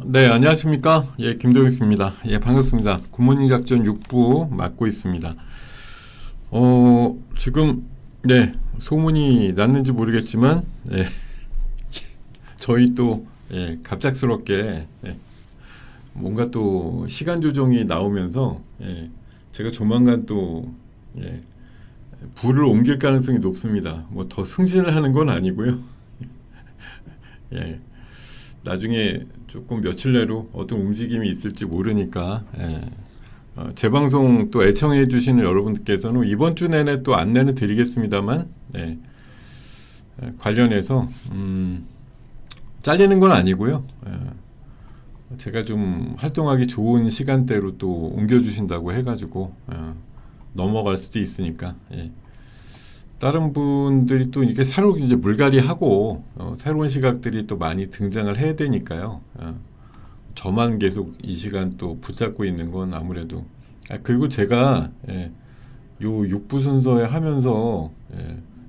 네, 안녕하십니까? 예, 김도익입니다. 예, 반갑습니다. 굿모닝 작전 6부 맡고 있습니다. 지금, 네, 소문이 났는지 모르겠지만, 예, 저희 또, 예, 갑작스럽게, 예, 뭔가 또 시간 조정이 나오면서, 예, 제가 조만간 또, 예, 부를 옮길 가능성이 높습니다. 뭐 더 승진을 하는 건 아니고요. 예, 나중에 조금 며칠 내로 어떤 움직임이 있을지 모르니까 제 방송 또 애청해 주시는 여러분들께서는 이번 주 내내 또 안내는 드리겠습니다만 관련해서 잘리는 건 아니고요. 제가 좀 활동하기 좋은 시간대로 또 옮겨주신다고 해가지고 넘어갈 수도 있으니까 다른 분들이 또 이렇게 새로 이제 물갈이하고 새로운 시각들이 또 많이 등장을 해야 되니까요. 저만 계속 이 시간 또 붙잡고 있는 건 아무래도 그리고 제가 요 6부 순서에 하면서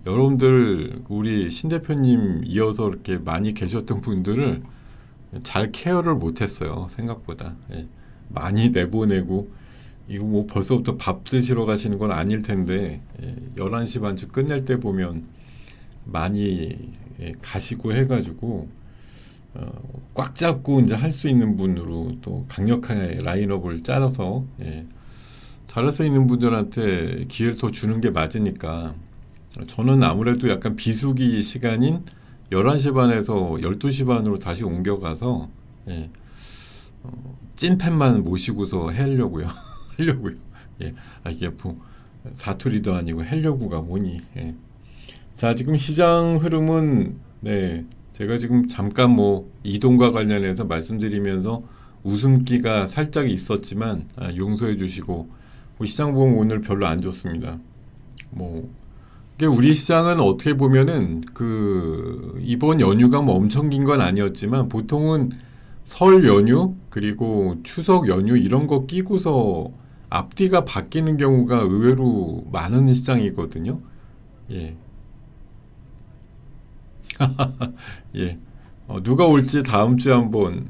여러분들 우리 신 대표님 이어서 이렇게 많이 계셨던 분들을 잘 케어를 못했어요. 생각보다 많이 내보내고 이거 뭐 벌써부터 밥 드시러 가시는 건 아닐 텐데 11시 반쯤 끝낼 때 보면 많이 가시고 해가지고 꽉 잡고 이제 할 수 있는 분으로 또 강력하게 라인업을 짜서 잘할 수 있는 분들한테 기회를 더 주는 게 맞으니까 저는 아무래도 약간 비수기 시간인 11시 반에서 12시 반으로 다시 옮겨가서 찐팬만 모시고서 하려고요. 하려고요. 이게 뭐 사투리도 아니고 하려고가 뭐니. 자, 지금 시장 흐름은 제가 지금 잠깐 뭐 이동과 관련해서 말씀드리면서 웃음기가 살짝 있었지만 용서해 주시고 시장 보면 오늘 별로 안 좋습니다. 뭐 이게 우리 시장은 어떻게 보면은 그 이번 연휴가 뭐 엄청 긴 건 아니었지만 보통은 설 연휴 그리고 추석 연휴 이런 거 끼고서 앞뒤가 바뀌는 경우가 의외로 많은 시장이거든요. 예. 예. 누가 올지 다음 주에 한번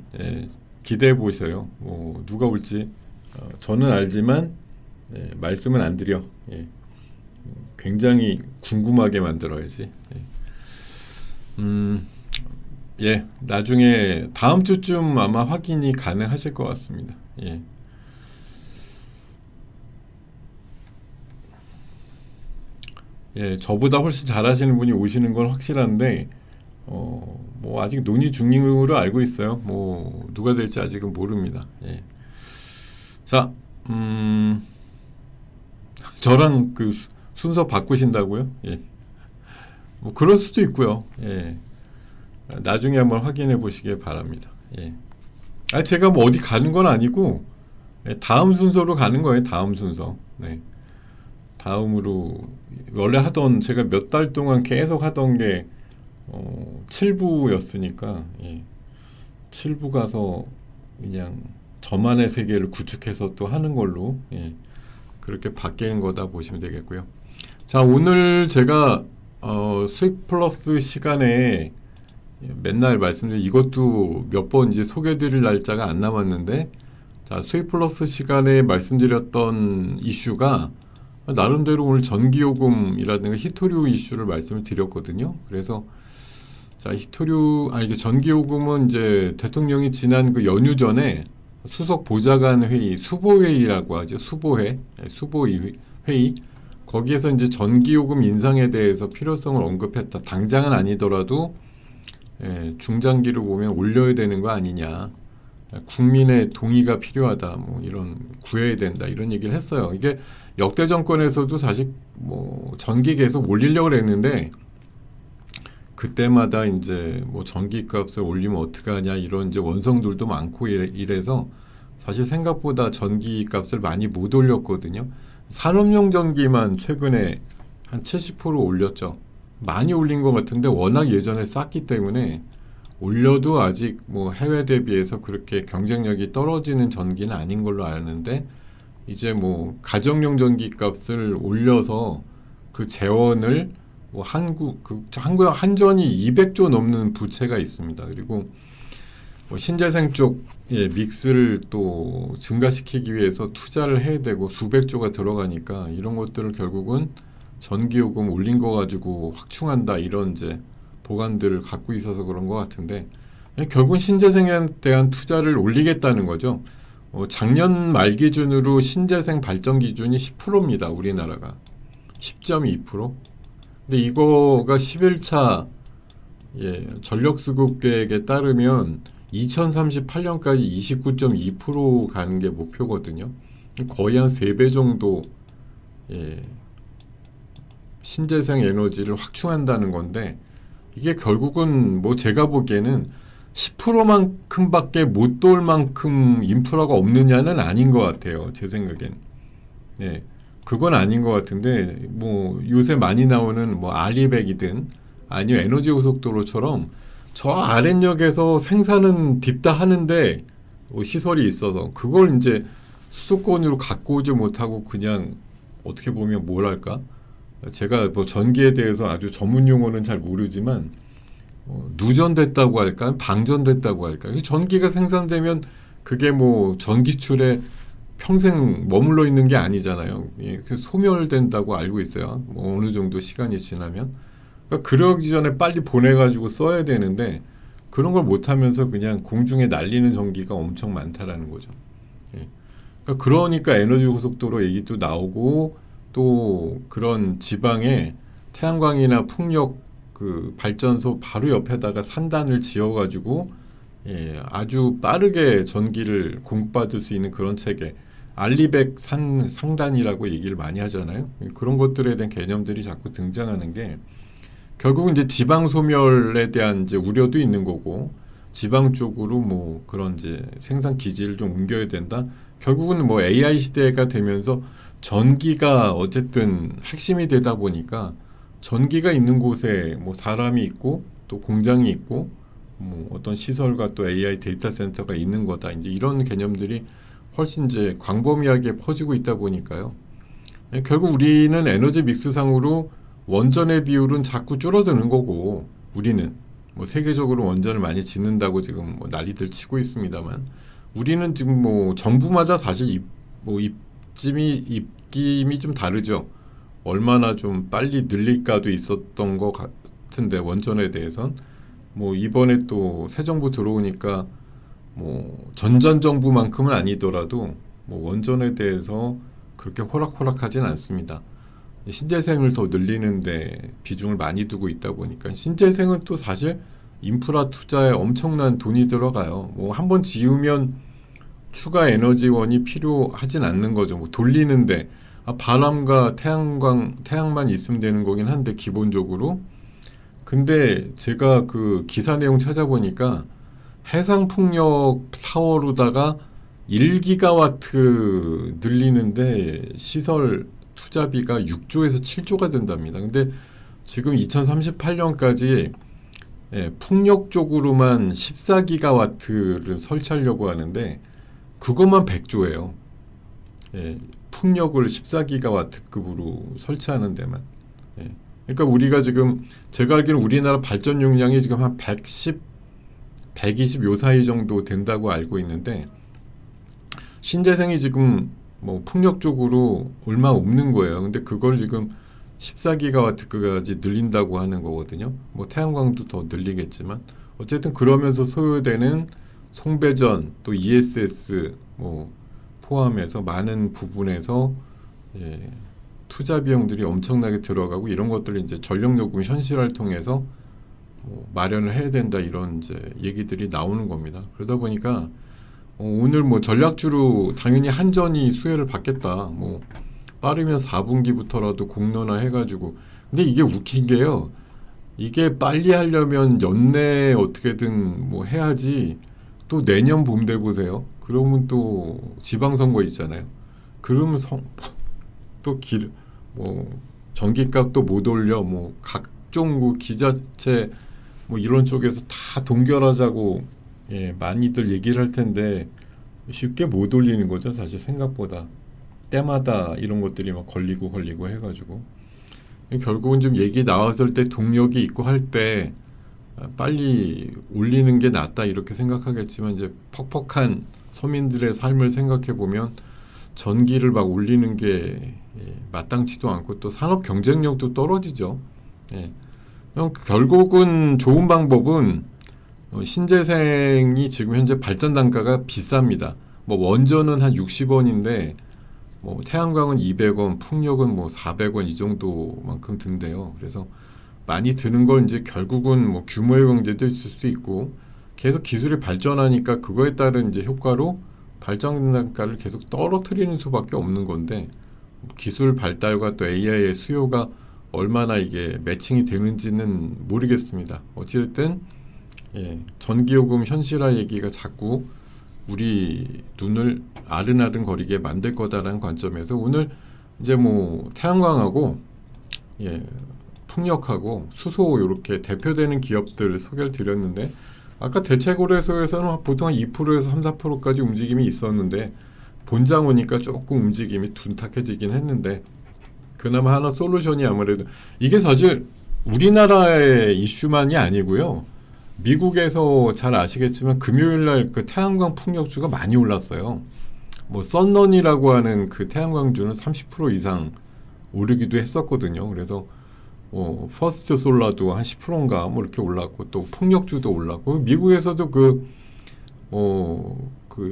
기대해 보세요. 누가 올지 저는 알지만 말씀은 안 드려. 굉장히 궁금하게 만들어야지. 나중에 다음 주쯤 아마 확인이 가능하실 것 같습니다. 저보다 훨씬 잘하시는 분이 오시는 건 확실한데, 뭐 아직 논의 중으로 알고 있어요. 뭐 누가 될지 아직은 모릅니다. 자, 저랑 그 순서 바꾸신다고요? 뭐 그럴 수도 있고요. 나중에 한번 확인해 보시길 바랍니다. 제가 뭐 어디 가는 건 아니고 다음 순서로 가는 거예요. 다음 순서. 다음으로 원래 하던 제가 몇 달 동안 계속 하던 게 7부였으니까 7부 가서 그냥 저만의 세계를 구축해서 또 하는 걸로 그렇게 바뀌는 거다 보시면 되겠고요. 자, 오늘 제가 수익 플러스 시간에 맨날 말씀드린 이것도 몇 번 이제 소개드릴 날짜가 안 남았는데 자, 수익 플러스 시간에 말씀드렸던 이슈가 나름대로 오늘 전기요금이라든가 히토류 이슈를 말씀을 드렸거든요. 그래서 자, 이게 전기요금은 이제 대통령이 지난 그 연휴 전에 수석 보좌관 회의, 수보회의라고 하죠. 수보회의. 거기에서 이제 전기요금 인상에 대해서 필요성을 언급했다. 당장은 아니더라도 중장기로 보면 올려야 되는 거 아니냐. 국민의 동의가 필요하다. 뭐 이런 구해야 된다. 이런 얘기를 했어요. 이게 역대 정권에서도 사실 뭐 전기 계속 올리려고 했는데 그때마다 이제 뭐 전기값을 올리면 어떡하냐 이런 이제 원성들도 많고 이래서 사실 생각보다 전기값을 많이 못 올렸거든요. 산업용 전기만 최근에 한 70% 올렸죠. 많이 올린 것 같은데 워낙 예전에 쌌기 때문에 올려도 아직 뭐 해외 대비해서 그렇게 경쟁력이 떨어지는 전기는 아닌 걸로 아는데 이제 뭐 가정용 전기 값을 올려서 그 재원을 한국 한전이 200조 넘는 부채가 있습니다. 그리고 뭐 신재생 쪽 믹스를 또 증가시키기 위해서 투자를 해야 되고 수백조가 들어가니까 이런 것들을 결국은 전기요금 올린 거 가지고 확충한다 이런 이제 보관들을 갖고 있어서 그런 것 같은데 결국은 신재생에 대한 투자를 올리겠다는 거죠. 작년 말 기준으로 신재생 발전 기준이 10%입니다. 우리나라가 10.2%. 근데 이거가 11차 전력수급 계획에 따르면 2038년까지 29.2% 가는 게 목표거든요. 거의 한 3배 정도 신재생 에너지를 확충한다는 건데 이게 결국은 뭐 제가 보기에는 10%만큼밖에 못 돌 만큼 인프라가 없느냐는 아닌 것 같아요. 제 생각엔. 네, 그건 아닌 것 같은데 뭐 요새 많이 나오는 뭐 알리백이든 아니면 에너지 고속도로처럼 저 아랫역에서 생산은 딥다 하는데 시설이 있어서 그걸 이제 수도권으로 갖고 오지 못하고 그냥 어떻게 보면 뭐랄까 제가 뭐 전기에 대해서 아주 전문 용어는 잘 모르지만 누전됐다고 할까 방전됐다고 할까 전기가 생산되면 그게 뭐 전기줄에 평생 머물러 있는 게 아니잖아요. 소멸된다고 알고 있어요. 뭐 어느 정도 시간이 지나면 그러니까 그러기 전에 빨리 보내가지고 써야 되는데 그런 걸 못하면서 그냥 공중에 날리는 전기가 엄청 많다라는 거죠. 그러니까 에너지 고속도로 얘기도 나오고 또 그런 지방에 태양광이나 풍력 그 발전소 바로 옆에다가 산단을 지어가지고 아주 빠르게 전기를 공급받을 수 있는 그런 체계 알리백 상단이라고 얘기를 많이 하잖아요. 그런 것들에 대한 개념들이 자꾸 등장하는 게 결국은 이제 지방 소멸에 대한 이제 우려도 있는 거고 지방 쪽으로 뭐 그런 이제 생산 기지를 좀 옮겨야 된다. 결국은 뭐 AI 시대가 되면서 전기가 어쨌든 핵심이 되다 보니까 전기가 있는 곳에 뭐 사람이 있고 또 공장이 있고 뭐 어떤 시설과 또 AI 데이터 센터가 있는 거다. 이제 이런 개념들이 훨씬 이제 광범위하게 퍼지고 있다 보니까요. 결국 우리는 에너지 믹스상으로 원전의 비율은 자꾸 줄어드는 거고 우리는 뭐 세계적으로 원전을 많이 짓는다고 지금 뭐 난리들 치고 있습니다만 우리는 지금 뭐 정부마다 사실 입김이 좀 다르죠. 얼마나 좀 빨리 늘릴까도 있었던 것 같은데 원전에 대해선 뭐 이번에 또 새 정부 들어오니까 뭐 전전 정부만큼은 아니더라도 뭐 원전에 대해서 그렇게 호락호락하진 않습니다. 신재생을 더 늘리는데 비중을 많이 두고 있다 보니까 신재생은 또 사실 인프라 투자에 엄청난 돈이 들어가요. 뭐 한번 지으면 추가 에너지원이 필요하진 않는 거죠. 뭐 돌리는데 바람과 태양만 있으면 되는 거긴 한데 기본적으로. 근데 제가 그 기사 내용 찾아보니까 해상풍력 사워로다가 1기가와트 늘리는데 시설 투자비가 6조에서 7조가 된답니다. 근데 지금 2038년까지 풍력 쪽으로만 14기가와트를 설치하려고 하는데 그것만 100조예요. 풍력을 14기가와트급으로 설치하는 데만. 그러니까 우리가 지금 제가 알기로는 우리나라 발전 용량이 지금 한 110, 120 요 사이 정도 된다고 알고 있는데 신재생이 지금 뭐 풍력 쪽으로 얼마 없는 거예요. 근데 그걸 지금 14기가와트까지 늘린다고 하는 거거든요. 뭐 태양광도 더 늘리겠지만 어쨌든 그러면서 소요되는 송배전 또 ESS 뭐 포함해서 많은 부분에서 투자 비용들이 엄청나게 들어가고 이런 것들을 이제 전력요금 현실화를 통해서 마련을 해야 된다 이런 이제 얘기들이 나오는 겁니다. 그러다 보니까 오늘 뭐 전략주로 당연히 한전이 수혜를 받겠다. 뭐 빠르면 4분기부터라도 공론화 해가지고. 근데 이게 웃긴 게요. 이게 빨리 하려면 연내에 어떻게든 뭐 해야지. 또 내년 봄 돼 보세요. 그러면 또 지방선거 있잖아요. 그러면 뭐 전기값도 못 올려. 뭐 각종 뭐 기자체 뭐 이런 쪽에서 다 동결하자고 많이들 얘기를 할 텐데 쉽게 못 올리는 거죠. 사실 생각보다 때마다 이런 것들이 막 걸리고 해가지고 결국은 좀 얘기 나왔을 때 동력이 있고 할 때 빨리 올리는 게 낫다 이렇게 생각하겠지만 이제 퍽퍽한 서민들의 삶을 생각해 보면 전기를 막 올리는 게 마땅치도 않고 또 산업 경쟁력도 떨어지죠. 예. 결국은 좋은 방법은 신재생이 지금 현재 발전 단가가 비쌉니다. 뭐 원전은 한 60원인데 뭐 태양광은 200원, 풍력은 뭐 400원 이 정도만큼 든대요. 그래서 많이 드는 걸 이제 결국은 뭐 규모의 경제도 있을 수 있고 계속 기술이 발전하니까 그거에 따른 이제 효과로 발전 단가를 계속 떨어뜨리는 수밖에 없는 건데 기술 발달과 또 AI의 수요가 얼마나 이게 매칭이 되는지는 모르겠습니다. 어찌됐든 전기요금 현실화 얘기가 자꾸 우리 눈을 아른아른거리게 만들 거다라는 관점에서 오늘 이제 뭐 태양광하고 풍력하고 수소 이렇게 대표되는 기업들 소개를 드렸는데 아까 대체거래소에서는 보통 한 2%에서 3, 4%까지 움직임이 있었는데 본장 오니까 조금 움직임이 둔탁해지긴 했는데 그나마 하나 솔루션이 아무래도 이게 사실 우리나라의 이슈만이 아니고요. 미국에서 잘 아시겠지만 금요일날 그 태양광 풍력주가 많이 올랐어요. 뭐 썬런이라고 하는 그 태양광주는 30% 이상 오르기도 했었거든요. 그래서 퍼스트 솔라도 한 10%인가 뭐 이렇게 올랐고 또 풍력주도 올랐고 미국에서도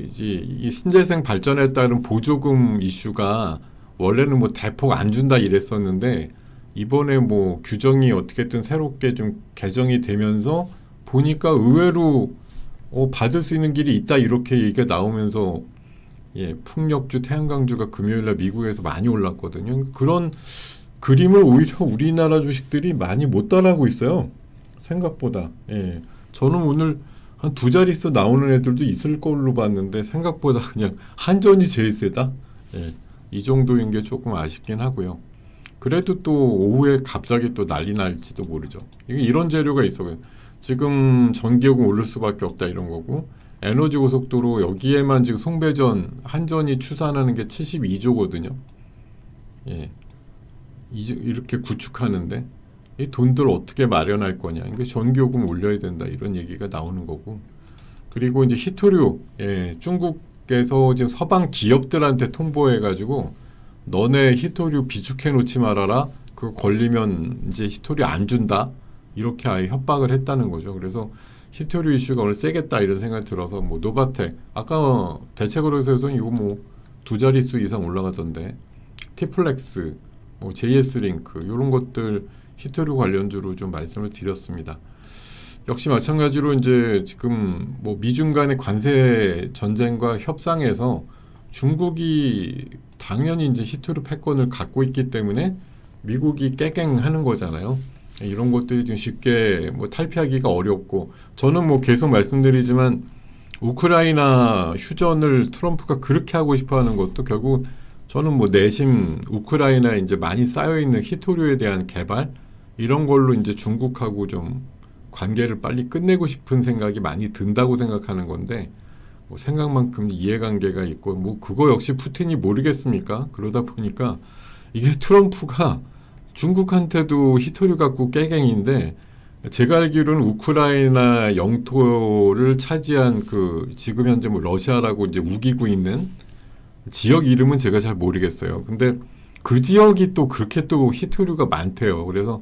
이제 이 신재생 발전에 따른 보조금 이슈가 원래는 뭐 대폭 안 준다 이랬었는데 이번에 뭐 규정이 어떻게든 새롭게 좀 개정이 되면서 보니까 의외로 받을 수 있는 길이 있다 이렇게 얘기가 나오면서 풍력주, 태양광주가 금요일날 미국에서 많이 올랐거든요. 그런 그림을 오히려 우리나라 주식들이 많이 못 따라하고 있어요. 생각보다. 저는 오늘 한 두 자릿수 나오는 애들도 있을 걸로 봤는데 생각보다 그냥 한전이 제일 세다. 이 정도인 게 조금 아쉽긴 하고요. 그래도 또 오후에 갑자기 또 난리 날지도 모르죠. 이런 재료가 있어요. 지금 전기요금 오를 수밖에 없다 이런 거고 에너지 고속도로 여기에만 지금 송배전 한전이 추산하는 게 72조거든요. 이렇게 구축하는데 이 돈들 어떻게 마련할 거냐. 그러니까 전기요금 올려야 된다 이런 얘기가 나오는 거고 그리고 이제 히토류 중국에서 지금 서방 기업들한테 통보해가지고 너네 히토류 비축해 놓지 말아라. 그거 걸리면 이제 히토류 안 준다. 이렇게 아예 협박을 했다는 거죠. 그래서 히토류 이슈가 오늘 세겠다 이런 생각이 들어서 뭐 노바텍 아까 대체거래소에서는 이거 뭐 두 자릿수 이상 올라가던데 티플렉스 뭐 JS링크 이런 것들 히토류 관련주로 좀 말씀을 드렸습니다. 역시 마찬가지로 이제 지금 뭐 미중 간의 관세 전쟁과 협상에서 중국이 당연히 이제 히토류 패권을 갖고 있기 때문에 미국이 깨갱하는 거잖아요. 이런 것들이 좀 쉽게 뭐 탈피하기가 어렵고 저는 뭐 계속 말씀드리지만 우크라이나 휴전을 트럼프가 그렇게 하고 싶어하는 것도 결국 저는 뭐 내심 우크라이나에 이제 많이 쌓여 있는 히토류에 대한 개발 이런 걸로 이제 중국하고 좀 관계를 빨리 끝내고 싶은 생각이 많이 든다고 생각하는 건데 뭐 생각만큼 이해관계가 있고 뭐 그거 역시 푸틴이 모르겠습니까? 그러다 보니까 이게 트럼프가 중국한테도 히토류 갖고 깨갱인데 제가 알기로는 우크라이나 영토를 차지한 그 지금 현재 뭐 러시아라고 이제 우기고 있는 지역 이름은 제가 잘 모르겠어요. 근데 그 지역이 또 그렇게 또 히토류가 많대요. 그래서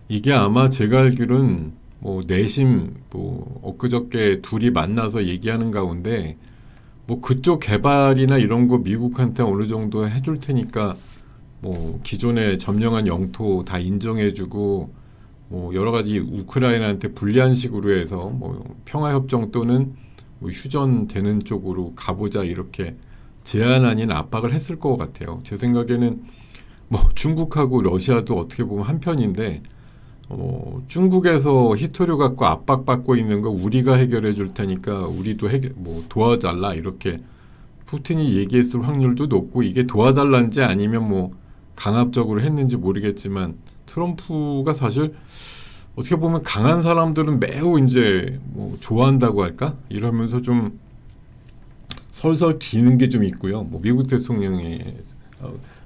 이게 아마 제가 알기로는 뭐 내심 뭐 엊그저께 둘이 만나서 얘기하는 가운데 뭐 그쪽 개발이나 이런 거 미국한테 어느 정도 해줄 테니까 뭐 기존에 점령한 영토 다 인정해주고 뭐 여러 가지 우크라이나한테 불리한 식으로 해서 뭐 평화협정 또는 뭐 휴전되는 쪽으로 가보자 이렇게 제한 아닌 압박을 했을 것 같아요. 제 생각에는 뭐 중국하고 러시아도 어떻게 보면 한편인데 중국에서 히토류 갖고 압박받고 있는 거 우리가 해결해 줄 테니까 우리도 뭐 도와달라 이렇게 푸틴이 얘기했을 확률도 높고 이게 도와달란지 아니면 뭐 강압적으로 했는지 모르겠지만 트럼프가 사실 어떻게 보면 강한 사람들은 매우 이제 뭐 좋아한다고 할까 이러면서 좀 설설 기는 게 좀 있고요. 뭐 미국 대통령이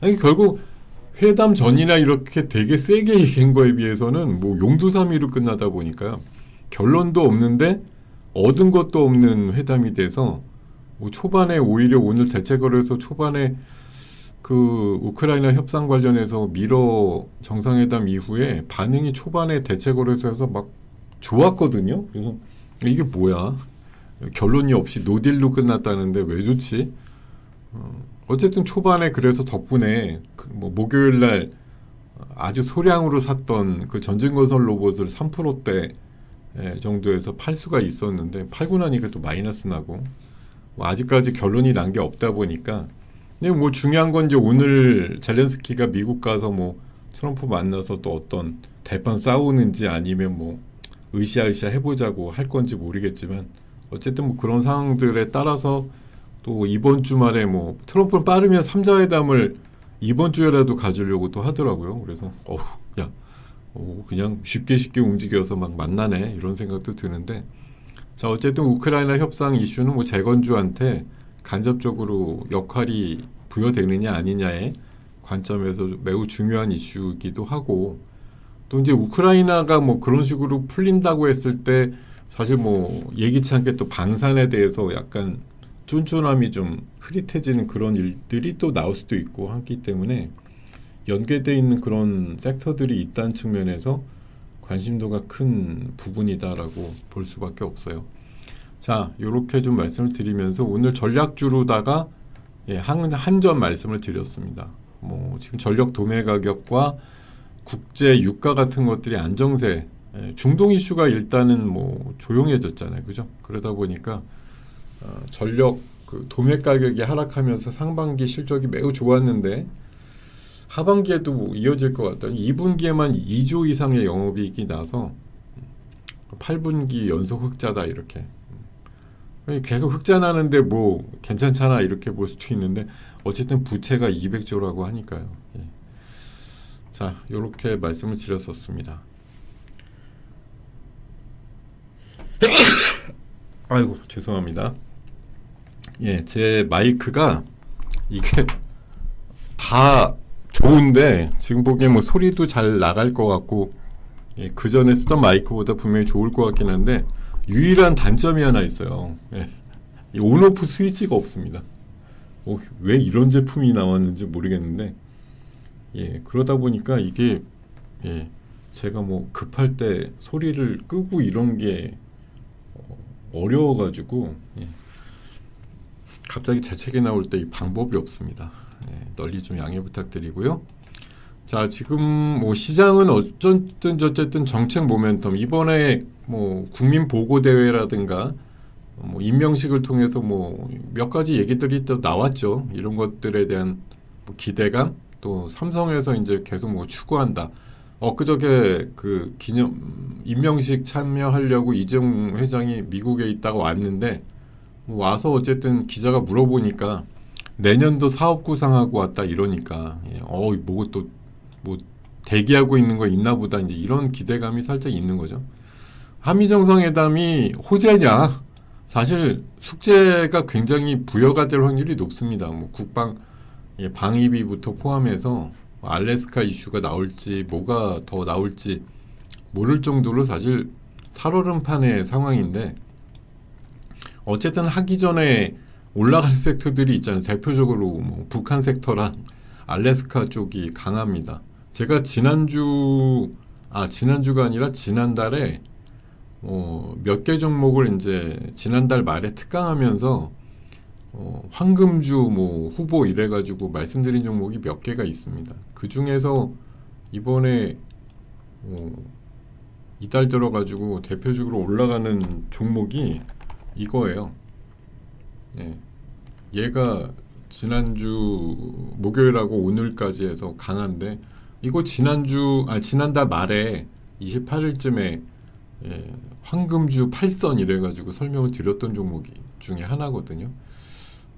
아니 결국 회담 전이나 이렇게 되게 세게 얘기한 거에 비해서는 뭐 용두사미로 끝나다 보니까요. 결론도 없는데 얻은 것도 없는 회담이 돼서 뭐 초반에 오히려 오늘 대책으로해서 초반에 그 우크라이나 협상 관련해서 미러 정상회담 이후에 반응이 초반에 대책으로해서 해서 막 좋았거든요. 그래서 이게 뭐야? 결론이 없이 노딜로 끝났다는데 왜 좋지? 어쨌든 초반에 그래서 덕분에 그뭐 목요일 날 아주 소량으로 샀던 그 전진건설 로봇을 3%대 정도에서 팔 수가 있었는데 팔고 나니까 또 마이너스 나고 뭐 아직까지 결론이 난 게 없다 보니까 근데 뭐 중요한 건 이제 오늘 젤렌스키가 미국 가서 뭐 트럼프 만나서 또 어떤 대판 싸우는지 아니면 뭐 으쌰으쌰 해보자고 할 건지 모르겠지만 어쨌든 뭐 그런 상황들에 따라서 또 이번 주말에 뭐 트럼프는 빠르면 3자 회담을 이번 주에라도 가지려고 또 하더라고요. 그래서 야 그냥 쉽게 움직여서 막 만나네 이런 생각도 드는데 자 어쨌든 우크라이나 협상 이슈는 뭐 재건주한테 간접적으로 역할이 부여되느냐 아니냐의 관점에서 매우 중요한 이슈이기도 하고 또 이제 우크라이나가 뭐 그런 식으로 풀린다고 했을 때 사실 뭐 예기치 않게 또 방산에 대해서 약간 쫀쫀함이 좀 흐릿해지는 그런 일들이 또 나올 수도 있고 하기 때문에 연계되어 있는 그런 섹터들이 있다는 측면에서 관심도가 큰 부분이다라고 볼 수밖에 없어요. 자, 이렇게 좀 말씀을 드리면서 오늘 전략주로다가 한 점 말씀을 드렸습니다. 뭐 지금 전력 도매 가격과 국제 유가 같은 것들이 안정세, 중동 이슈가 일단은 뭐 조용해졌잖아요, 그죠? 그러다 보니까 전력 그 도매 가격이 하락하면서 상반기 실적이 매우 좋았는데 하반기에도 뭐 이어질 것 같다. 2분기에만 2조 이상의 영업이익이 나서 8분기 연속 흑자다 이렇게. 계속 흑자 나는데 뭐 괜찮잖아 이렇게 볼 수도 있는데 어쨌든 부채가 200조라고 하니까요. 자, 이렇게 말씀을 드렸었습니다. 아이고 죄송합니다. 제 마이크가 이게 다 좋은데 지금 보기엔 뭐 소리도 잘 나갈 것 같고 그 전에 쓰던 마이크보다 분명히 좋을 것 같긴 한데 유일한 단점이 하나 있어요. 이 온오프 스위치가 없습니다. 왜 이런 제품이 나왔는지 모르겠는데 그러다 보니까 이게 제가 뭐 급할 때 소리를 끄고 이런 게 어려워가지고 갑자기 재채기 나올 때 이 방법이 없습니다. 널리 좀 양해 부탁드리고요. 자, 지금 뭐 시장은 어쨌든 정책 모멘텀 이번에 뭐 국민 보고 대회라든가 뭐 임명식을 통해서 뭐 몇 가지 얘기들이 또 나왔죠. 이런 것들에 대한 뭐 기대감 또 삼성에서 이제 계속 뭐 추구한다. 엊그저께 그 기념 임명식 참여하려고 이재용 회장이 미국에 있다가 왔는데 와서 어쨌든 기자가 물어보니까 내년도 사업 구상하고 왔다 이러니까 뭐 또 뭐 대기하고 있는 거 있나 보다 이제 이런 기대감이 살짝 있는 거죠. 한미 정상회담이 호재냐? 사실 숙제가 굉장히 부여가 될 확률이 높습니다. 뭐 국방 방위비부터 포함해서 알래스카 이슈가 나올지 뭐가 더 나올지 모를 정도로 사실 살얼음판의 상황인데 어쨌든 하기 전에 올라갈 섹터들이 있잖아요. 대표적으로 뭐 북한 섹터랑 알래스카 쪽이 강합니다. 제가 지난주가 아니라 지난달에 몇 개 종목을 이제 지난달 말에 특강하면서 황금주 뭐 후보 이래가지고 말씀드린 종목이 몇 개가 있습니다. 그 중에서 이번에 이달 들어가지고 대표적으로 올라가는 종목이 이거예요. 얘가 지난주 목요일하고 오늘까지 해서 강한데 이거 지난달 말에 28일쯤에 황금주 8선 이래가지고 설명을 드렸던 종목이 중에 하나거든요.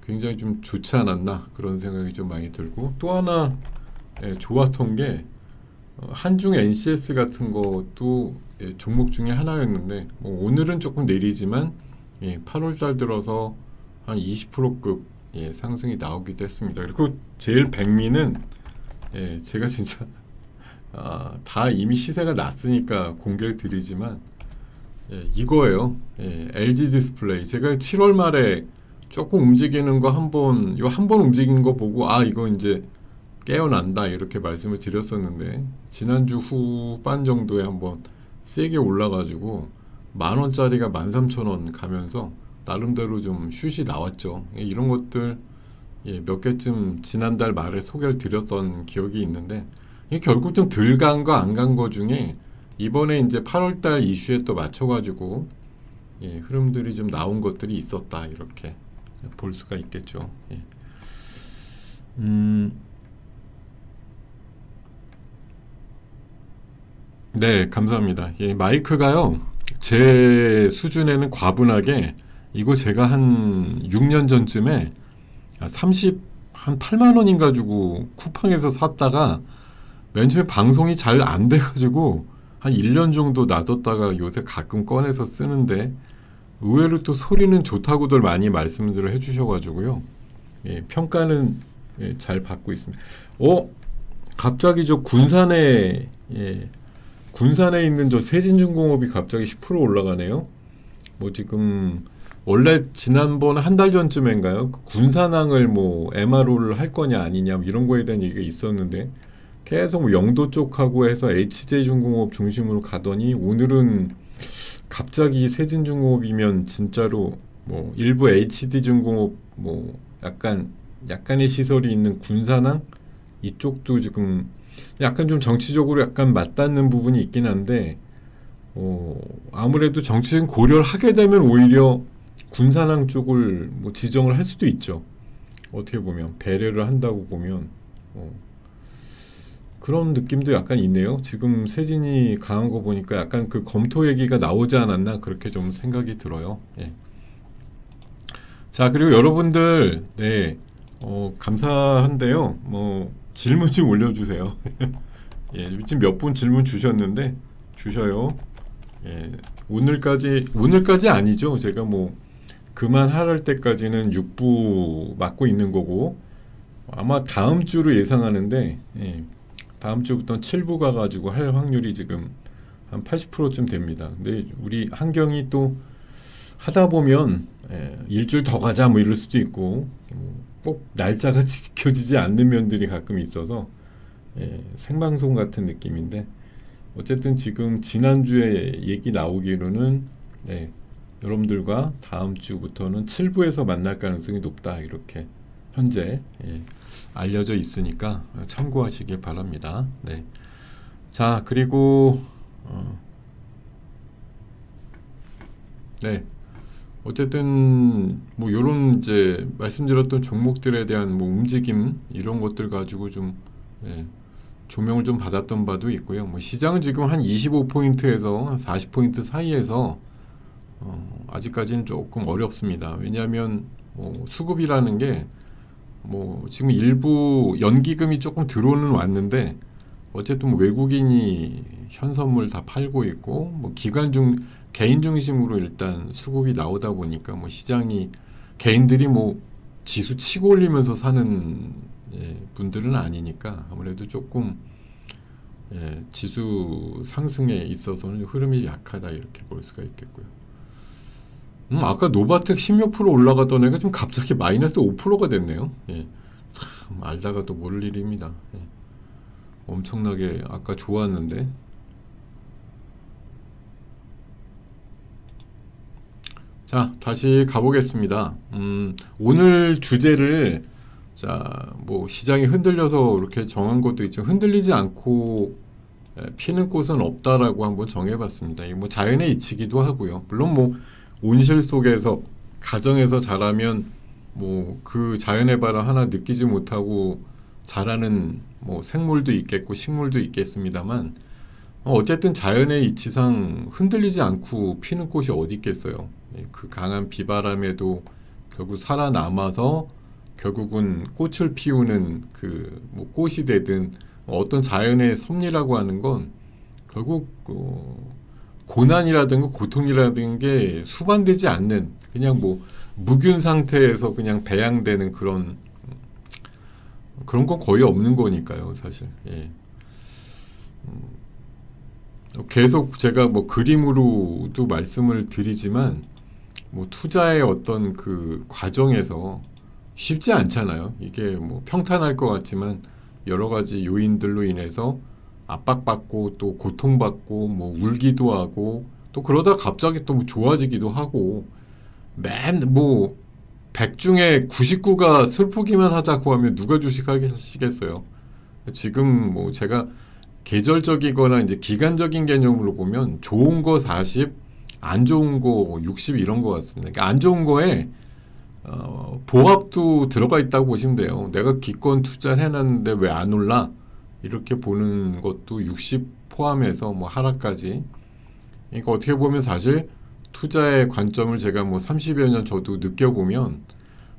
굉장히 좀 좋지 않았나 그런 생각이 좀 많이 들고 또 하나 좋았던 게 한중 NCS 같은 것도 종목 중에 하나였는데 뭐 오늘은 조금 내리지만 8월달 들어서 한 20%급 상승이 나오기도 했습니다. 그리고 제일 백미는 제가 진짜 다 이미 시세가 났으니까 공개를 드리지만 이거예요. LG 디스플레이. 제가 7월 말에 조금 움직이는 거 한 번 움직이는 거 보고, 아, 이거 이제 깨어난다. 이렇게 말씀을 드렸었는데, 지난주 후반 정도에 한번 세게 올라가지고, 10,000원짜리가 13,000원 가면서, 나름대로 좀 슛이 나왔죠. 이런 것들, 몇 개쯤 지난달 말에 소개를 드렸던 기억이 있는데, 이게 결국 좀 덜 간 거, 안 간 거 중에, 이번에 이제 8월달 이슈에 또 맞춰가지고 흐름들이 좀 나온 것들이 있었다 이렇게 볼 수가 있겠죠. 네, 감사합니다. 마이크가요, 제 수준에는 과분하게 이거 제가 한 6년 전쯤에 한 8만 원인가 주고 쿠팡에서 샀다가 맨 처음에 방송이 잘 안 돼가지고 한 1년 정도 놔뒀다가 요새 가끔 꺼내서 쓰는데 의외로 또 소리는 좋다고들 많이 말씀들을 해주셔가지고요. 평가는 잘 받고 있습니다. 갑자기 저 군산에 있는 저 세진중공업이 갑자기 10% 올라가네요. 뭐 지금 원래 지난번 한 달 전쯤인가요? 그 군산항을 뭐 MRO를 할 거냐 아니냐 뭐 이런 거에 대한 얘기가 있었는데 계속 뭐 영도 쪽하고 해서 HJ중공업 중심으로 가더니 오늘은 갑자기 세진중공업이면 진짜로 뭐 일부 HD중공업 뭐 약간의 시설이 있는 군산항 이쪽도 지금 약간 좀 정치적으로 약간 맞닿는 부분이 있긴 한데 아무래도 정치적인 고려를 하게 되면 오히려 군산항 쪽을 뭐 지정을 할 수도 있죠. 어떻게 보면 배려를 한다고 보면 그런 느낌도 약간 있네요. 지금 세진이 강한 거 보니까 약간 그 검토 얘기가 나오지 않았나 그렇게 좀 생각이 들어요. 자, 그리고 여러분들 감사한데요. 뭐 질문 좀 올려주세요. 지금 몇 분 질문 주셔요. 오늘까지 아니죠. 제가 뭐 그만할 때까지는 6부 맡고 있는 거고 아마 다음 주로 예상하는데 다음 주부터 7부 가가지고 할 확률이 지금 한 80%쯤 됩니다. 근데 우리 한경이 또 하다 보면 일주일 더 가자 뭐 이럴 수도 있고 꼭 날짜가 지켜지지 않는 면들이 가끔 있어서 생방송 같은 느낌인데 어쨌든 지금 지난주에 얘기 나오기로는 여러분들과 다음 주부터는 7부에서 만날 가능성이 높다 이렇게 현재 알려져 있으니까 참고하시길 바랍니다. 자, 그리고 어쨌든 뭐 요런 이제 말씀드렸던 종목들에 대한 뭐 움직임 이런 것들 가지고 좀 조명을 좀 받았던 바도 있고요. 뭐 시장은 지금 한 25포인트에서 한 40포인트 사이에서 아직까지는 조금 어렵습니다. 왜냐하면 뭐 수급이라는 게 뭐 지금 일부 연기금이 조금 들어오는 왔는데 어쨌든 외국인이 현선물 다 팔고 있고 뭐 개인 중심으로 일단 수급이 나오다 보니까 뭐 시장이 개인들이 뭐 지수 치고 올리면서 사는 분들은 아니니까 아무래도 조금 지수 상승에 있어서는 흐름이 약하다 이렇게 볼 수가 있겠고요. 아까 노바텍 10몇 프로 올라가던 애가 좀 갑자기 마이너스 5%가 됐네요. 참 알다가도 모를 일입니다. 엄청나게 아까 좋았는데. 자, 다시 가보겠습니다. 오늘 주제를 뭐 시장이 흔들려서 이렇게 정한 것도 있죠. 흔들리지 않고 피는 꽃은 없다라고 한번 정해봤습니다. 이게 뭐 자연의 이치기도 하고요. 물론 뭐 온실 속에서 가정에서 자라면 뭐 그 자연의 바람 하나 느끼지 못하고 자라는 뭐 생물도 있겠고 식물도 있겠습니다만 어쨌든 자연의 이치상 흔들리지 않고 피는 꽃이 어디 있겠어요. 그 강한 비바람에도 결국 살아남아서 결국은 꽃을 피우는 그 뭐 꽃이 되든 어떤 자연의 섭리라고 하는 건 결국 고난이라든가 고통이라든가 게 수반되지 않는 그냥 뭐 무균 상태에서 그냥 배양되는 그런 건 거의 없는 거니까요, 사실. 계속 제가 뭐 그림으로도 말씀을 드리지만 뭐 투자의 어떤 그 과정에서 쉽지 않잖아요. 이게 뭐 평탄할 것 같지만 여러 가지 요인들로 인해서 압박받고 또 고통받고 뭐 울기도 하고 또 그러다 갑자기 또 뭐 좋아지기도 하고 맨 뭐 100 중에 99가 슬프기만 하다고 하면 누가 주식하시겠어요. 지금 뭐 제가 계절적이거나 이제 기간적인 개념으로 보면 좋은 거 40, 안 좋은 거 60 이런 거 같습니다. 그러니까 안 좋은 거에 보합도 들어가 있다고 보시면 돼요. 내가 기권 투자를 해놨는데 왜 안 올라? 이렇게 보는 것도 60 포함해서 뭐 하락까지. 그러니까 어떻게 보면 사실 투자의 관점을 제가 뭐 30여 년 저도 느껴보면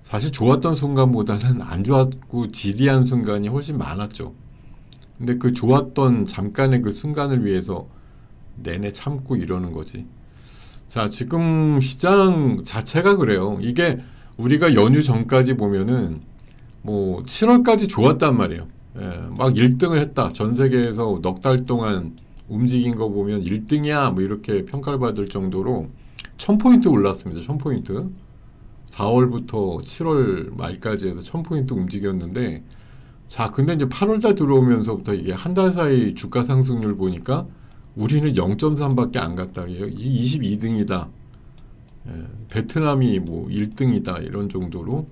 사실 좋았던 순간보다는 안 좋았고 지리한 순간이 훨씬 많았죠. 근데 그 좋았던 잠깐의 그 순간을 위해서 내내 참고 이러는 거지. 자, 지금 시장 자체가 그래요. 이게 우리가 연휴 전까지 보면은 뭐 7월까지 좋았단 말이에요. 예, 막 1등을 했다. 전 세계에서 넉 달 동안 움직인 거 보면 1등이야. 뭐 이렇게 평가를 받을 정도로 1000포인트 올랐습니다. 1000포인트. 4월부터 7월 말까지 해서 1000포인트 움직였는데 자, 근데 이제 8월달 들어오면서부터 이게 한 달 사이 주가 상승률 보니까 우리는 0.3밖에 안 갔다. 22등이다. 베트남이 뭐 1등이다. 이런 정도로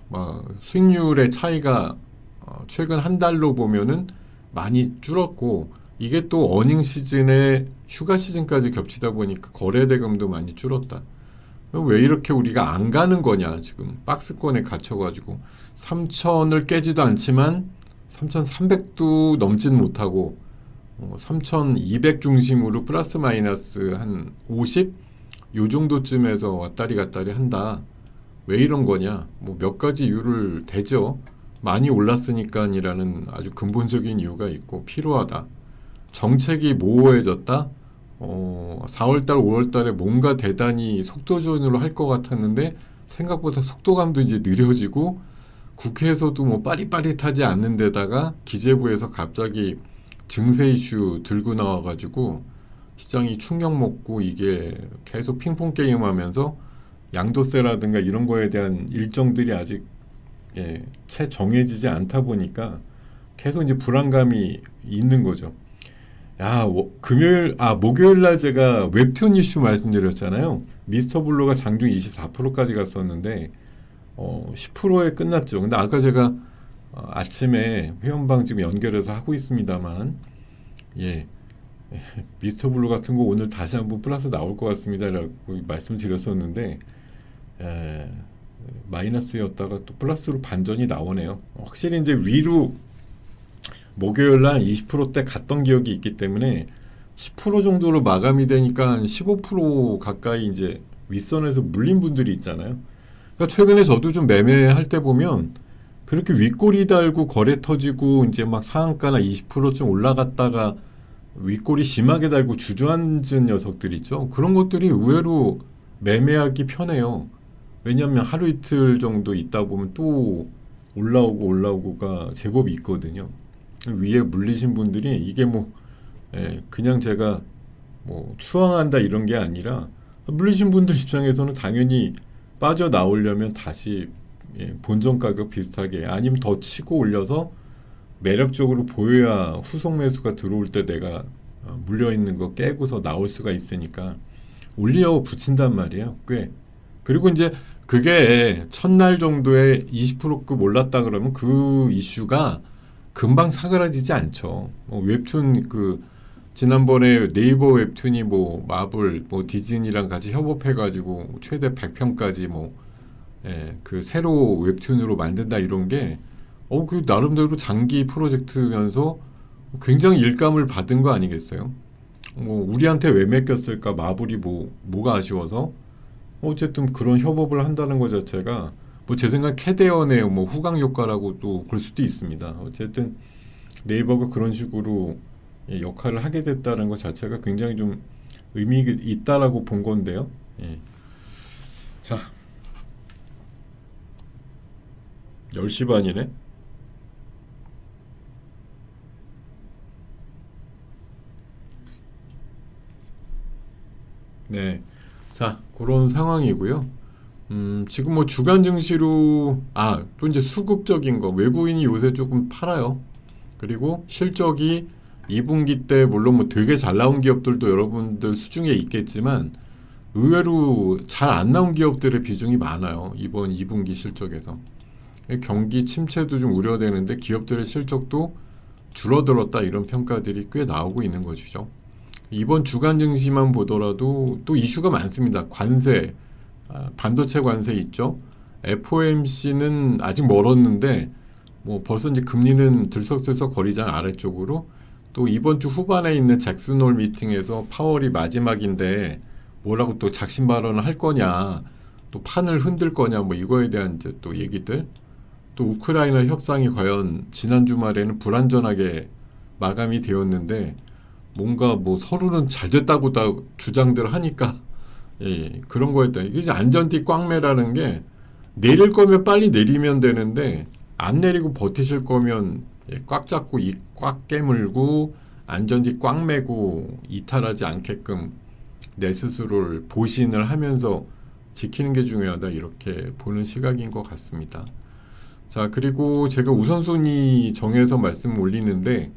막 수익률의 차이가 최근 한 달로 보면은 많이 줄었고 이게 또 어닝 시즌에 휴가 시즌까지 겹치다 보니까 거래 대금도 많이 줄었다. 왜 이렇게 우리가 안 가는 거냐 지금 박스권에 갇혀가지고 3천을 깨지도 않지만 3,300도 넘지는 못하고 3,200 중심으로 플러스 마이너스 한 50? 요 정도쯤에서 왔다리 갔다리 한다. 왜 이런 거냐? 뭐 몇 가지 이유를 대죠. 많이 올랐으니까이라는 아주 근본적인 이유가 있고 필요하다. 정책이 모호해졌다. 4월달, 5월달에 뭔가 대단히 속도전으로 할 것 같았는데 생각보다 속도감도 이제 느려지고 국회에서도 뭐 빠릿빠릿하지 않는 데다가 기재부에서 갑자기 증세 이슈 들고 나와가지고 시장이 충격 먹고 이게 계속 핑퐁 게임하면서 양도세라든가 이런 거에 대한 일정들이 아직 채 정해지지 않다 보니까 계속 이제 불안감이 있는 거죠. 야, 목요일 날 제가 웹툰 이슈 말씀드렸잖아요. 미스터 블루가 장중 24%까지 갔었는데 10%에 끝났죠. 근데 아까 제가 아침에 회원방 지금 연결해서 하고 있습니다만 예. 미스터 블루 같은 거 오늘 다시 한번 플러스 나올 것 같습니다라고 말씀드렸었는데 마이너스였다가 또 플러스로 반전이 나오네요. 확실히 이제 위로 목요일 날 20%대 갔던 기억이 있기 때문에 10% 정도로 마감이 되니까 한 15% 가까이 이제 윗선에서 물린 분들이 있잖아요. 그러니까 최근에 저도 좀 매매할 때 보면 그렇게 윗꼬리 달고 거래 터지고 이제 막 상한가나 20%좀 올라갔다가 윗꼬리 심하게 달고 주저앉은 녀석들 있죠. 그런 것들이 의외로 매매하기 편해요. 왜냐하면 하루 이틀 정도 있다 보면 또 올라오고가 제법 있거든요. 위에 물리신 분들이 이게 뭐 그냥 제가 뭐 추앙한다 이런 게 아니라 물리신 분들 입장에서는 당연히 빠져나오려면 다시 본전 가격 비슷하게 아니면 더 치고 올려서 매력적으로 보여야 후속 매수가 들어올 때 내가 물려있는 거 깨고서 나올 수가 있으니까 올려 붙인단 말이에요. 꽤. 그리고 이제 그게 첫날 정도에 20%급 올랐다 그러면 그 이슈가 금방 사그라지지 않죠. 웹툰 지난번에 네이버 웹툰이 뭐 마블, 뭐 디즈니랑 같이 협업해가지고 최대 100편까지 그 새로 웹툰으로 만든다 이런 게 그 나름대로 장기 프로젝트면서 굉장히 일감을 받은 거 아니겠어요? 우리한테 왜 맡겼을까? 마블이 뭐가 아쉬워서? 어쨌든 그런 협업을 한다는 것 자체가 제 생각 캐대언의 후광 효과라고 또 볼 수도 있습니다. 어쨌든 네이버가 그런 식으로 역할을 하게 됐다는 것 자체가 굉장히 좀 의미 있다라고 본 건데요. 예. 자, 10시 반이네. 자, 그런 상황이고요. 지금 뭐 주간 증시로 또 이제 수급적인 거 외국인이 요새 조금 팔아요. 그리고 실적이 2분기 때 물론 뭐 되게 잘 나온 기업들도 여러분들 수중에 있겠지만 의외로 잘 안 나온 기업들의 비중이 많아요. 이번 2분기 실적에서. 경기 침체도 좀 우려되는데 기업들의 실적도 줄어들었다 이런 평가들이 꽤 나오고 있는 것이죠. 이번 주간 증시만 보더라도 또 이슈가 많습니다. 관세, 반도체 관세 있죠. FOMC는 아직 멀었는데 뭐 벌써 이제 금리는 들썩들썩 거리장 아래쪽으로 또 이번 주 후반에 있는 잭슨홀 미팅에서 파월이 마지막인데 뭐라고 또 작심 발언을 할 거냐, 또 판을 흔들 거냐, 뭐 이거에 대한 이제 또 얘기들, 또 우크라이나 협상이 과연 지난 주말에는 불완전하게 마감이 되었는데 뭔가 뭐 서로는 잘 됐다고 다 주장들 하니까 그런 거였다. 이게 이제 안전띠 꽉 매라는 게 내릴 거면 빨리 내리면 되는데 안 내리고 버티실 거면 꽉 잡고 꽉 깨물고 안전띠 꽉 매고 이탈하지 않게끔 내 스스로를 보신을 하면서 지키는 게 중요하다 이렇게 보는 시각인 것 같습니다. 자, 그리고 제가 우선순위 정해서 말씀 올리는데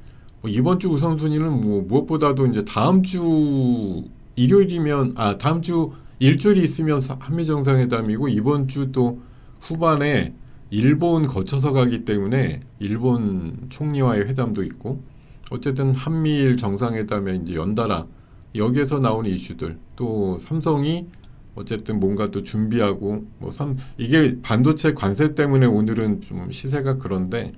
이번 주 우선순위는 뭐 무엇보다도 이제 다음 주 일요일이면 다음 주 일주일이 있으면 한미 정상회담이고 이번 주 또 후반에 일본 거쳐서 가기 때문에 일본 총리와의 회담도 있고 어쨌든 한미일 정상회담에 이제 연달아 여기에서 나오는 이슈들 또 삼성이 어쨌든 뭔가 또 준비하고 이게 반도체 관세 때문에 오늘은 좀 시세가 그런데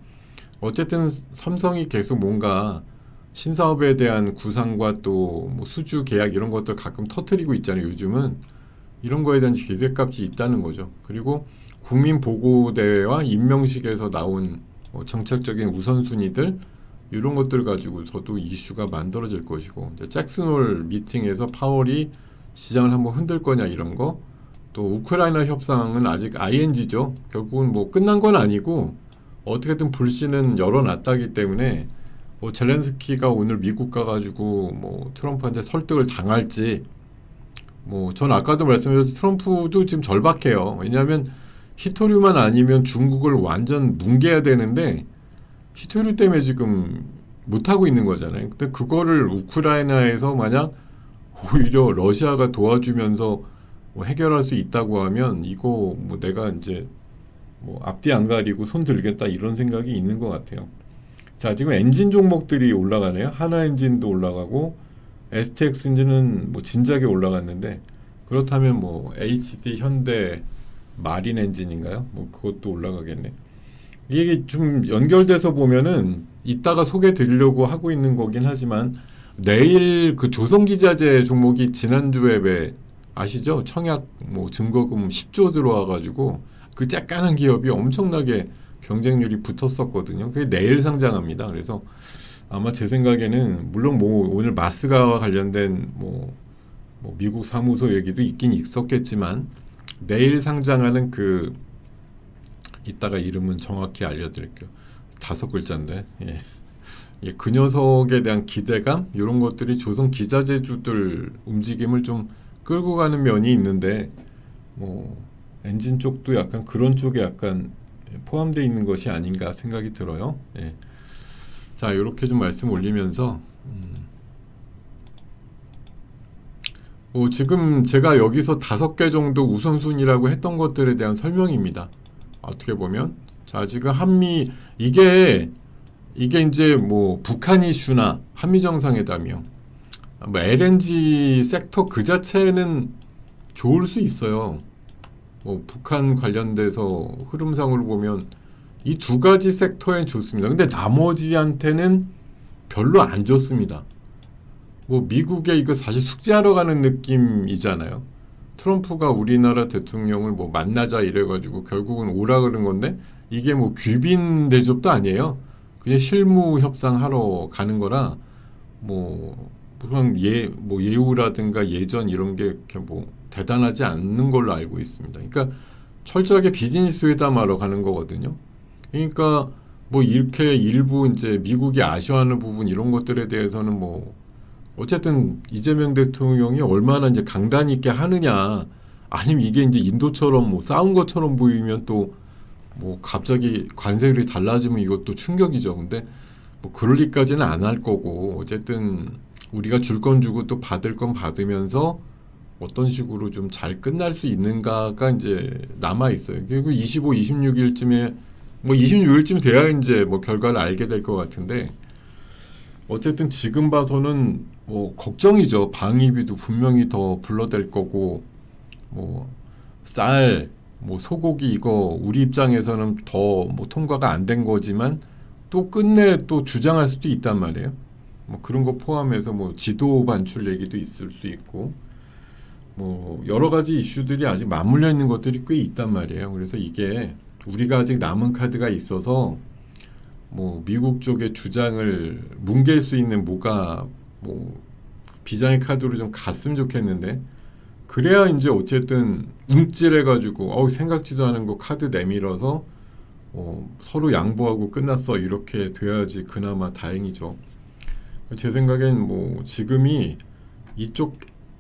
어쨌든 삼성이 계속 뭔가 신사업에 대한 구상과 또 뭐 수주 계약 이런 것들 가끔 터트리고 있잖아요. 요즘은 이런 거에 대한 기대값이 있다는 거죠. 그리고 국민보고대회와 임명식에서 나온 정책적인 우선순위들 이런 것들 가지고서도 이슈가 만들어질 것이고 이제 잭슨홀 미팅에서 파월이 시장을 한번 흔들 거냐 이런 거 또 우크라이나 협상은 아직 ING죠. 결국은 뭐 끝난 건 아니고 어떻게든 불씨는 열어놨다기 때문에 뭐 젤렌스키가 오늘 미국 가가지고 뭐 트럼프한테 설득을 당할지 뭐 전 아까도 말씀드렸듯이 트럼프도 지금 절박해요. 왜냐하면 히토류만 아니면 중국을 완전 뭉개야 되는데 히토류 때문에 지금 못하고 있는 거잖아요. 근데 그거를 우크라이나에서 만약 오히려 러시아가 도와주면서 뭐 해결할 수 있다고 하면 이거 뭐 내가 이제 뭐 앞뒤 안 가리고 손 들겠다 이런 생각이 있는 것 같아요. 자, 지금 엔진 종목들이 올라가네요. 하나 엔진도 올라가고 STX 엔진은 뭐 진작에 올라갔는데 그렇다면 뭐 HD 현대 마린 엔진인가요? 뭐 그것도 올라가겠네. 이게 좀 연결돼서 보면은 이따가 소개 드리려고 하고 있는 거긴 하지만 내일 그 조선기자재 종목이 지난주에 왜 아시죠? 청약 뭐 증거금 10조 들어와가지고 그 쬐까는 기업이 엄청나게 경쟁률이 붙었었거든요. 그게 내일 상장합니다. 그래서 아마 제 생각에는 물론 뭐 오늘 마스가와 관련된 뭐 미국 사무소 얘기도 있긴 있었겠지만 내일 상장하는 그 이따가 이름은 정확히 알려드릴게요. 5글자인데 그 녀석에 대한 기대감 이런 것들이 조선 기자재주들 움직임을 좀 끌고 가는 면이 있는데 뭐 엔진 쪽도 약간 그런 쪽에 약간 포함되어 있는 것이 아닌가 생각이 들어요. 자, 이렇게 좀 말씀 올리면서 지금 제가 여기서 5개 정도 우선순위라고 했던 것들에 대한 설명입니다. 어떻게 보면 자, 지금 한미 이게 이제 뭐 북한 이슈나 한미 정상회담이요. 뭐 LNG 섹터 그 자체는 좋을 수 있어요. 뭐 북한 관련돼서 흐름상으로 보면 이 두 가지 섹터엔 좋습니다. 근데 나머지한테는 별로 안 좋습니다. 뭐 미국에 이거 사실 숙제하러 가는 느낌이잖아요. 트럼프가 우리나라 대통령을 뭐 만나자 이래가지고 결국은 오라 그런 건데 이게 뭐 귀빈 대접도 아니에요. 그냥 실무 협상하러 가는 거라 뭐 그냥 예우라든가 예전 이런 게 이렇게 뭐 대단하지 않는 걸로 알고 있습니다. 그러니까 철저하게 비즈니스 회담하러 가는 거거든요. 그러니까 뭐 이렇게 일부 이제 미국이 아쉬워하는 부분 이런 것들에 대해서는 뭐 어쨌든 이재명 대통령이 얼마나 이제 강단 있게 하느냐, 아니면 이게 이제 인도처럼 뭐 싸운 것처럼 보이면 또 뭐 갑자기 관세율이 달라지면 이것도 충격이죠. 근데 뭐 그럴 리까지는 안 할 거고, 어쨌든 우리가 줄 건 주고 또 받을 건 받으면서 어떤 식으로 좀 잘 끝날 수 있는가가 이제 남아 있어요. 그리고 25, 26일쯤에 뭐 26일쯤 돼야 이제 뭐 결과를 알게 될 것 같은데, 어쨌든 지금 봐서는 뭐 걱정이죠. 방위비도 분명히 더 불러댈 거고, 뭐 쌀, 뭐 소고기 이거 우리 입장에서는 더 뭐 통과가 안 된 거지만 또 끝내 또 주장할 수도 있단 말이에요. 뭐 그런 거 포함해서 뭐 지도 반출 얘기도 있을 수 있고, 뭐 여러 가지 이슈들이 아직 맞물려 있는 것들이 꽤 있단 말이에요. 그래서 이게 우리가 아직 남은 카드가 있어서 뭐 미국 쪽의 주장을 뭉갤 수 있는 뭐가 뭐 비장의 카드로 좀 갔으면 좋겠는데, 그래야 이제 어쨌든 움찔해가지고 생각지도 않은 거 카드 내밀어서 서로 양보하고 끝났어 이렇게 돼야지 그나마 다행이죠. 제 생각엔 뭐 지금이 이쪽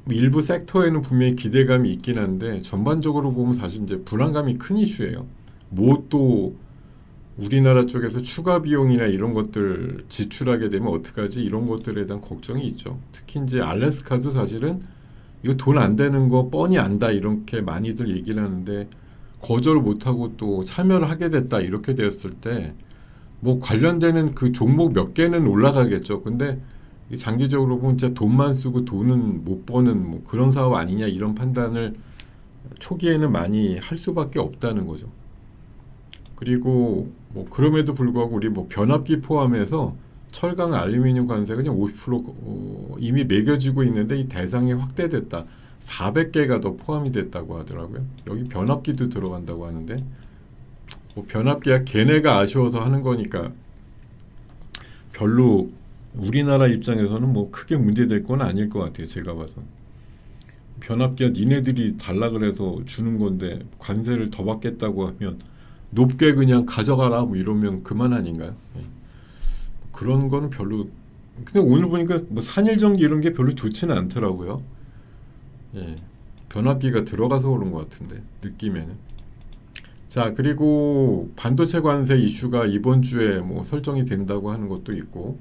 일부 섹터에는 분명히 기대감이 있긴 한데, 전반적으로 보면 사실 이제 불안감이 큰 이슈예요. 뭐 또 우리나라 쪽에서 추가 비용이나 이런 것들 지출하게 되면 어떡하지, 이런 것들에 대한 걱정이 있죠. 특히 이제 알래스카도 사실은 이거 돈 안 되는 거 뻔히 안다 이렇게 많이들 얘기를 하는데, 거절 못하고 또 참여를 하게 됐다 이렇게 되었을 때 뭐 관련되는 그 종목 몇 개는 올라가겠죠. 근데 장기적으로 보면 진짜 돈만 쓰고 돈은 못 버는 뭐 그런 사업 아니냐, 이런 판단을 초기에는 많이 할 수밖에 없다는 거죠. 그리고 뭐 그럼에도 불구하고 우리 뭐 변압기 포함해서 철강, 알루미늄 관세가 그냥 50% 이미 매겨지고 있는데, 이 대상이 확대됐다. 400개가 더 포함이 됐다고 하더라고요. 여기 변압기도 들어간다고 하는데, 뭐 변압기야 걔네가 아쉬워서 하는 거니까 별로 우리나라 입장에서는 뭐 크게 문제될 건 아닐 것 같아요. 제가 봐서. 변압기야 니네들이 달라 그래서 주는 건데 관세를 더 받겠다고 하면 높게 그냥 가져가라 뭐 이러면 그만 아닌가요? 예. 그런 거는 별로. 근데 오늘 보니까 뭐 산일전기 이런 게 별로 좋지는 않더라고요. 예. 변압기가 들어가서 그런 것 같은데 느낌에는. 자, 그리고 반도체 관세 이슈가 이번 주에 뭐 설정이 된다고 하는 것도 있고,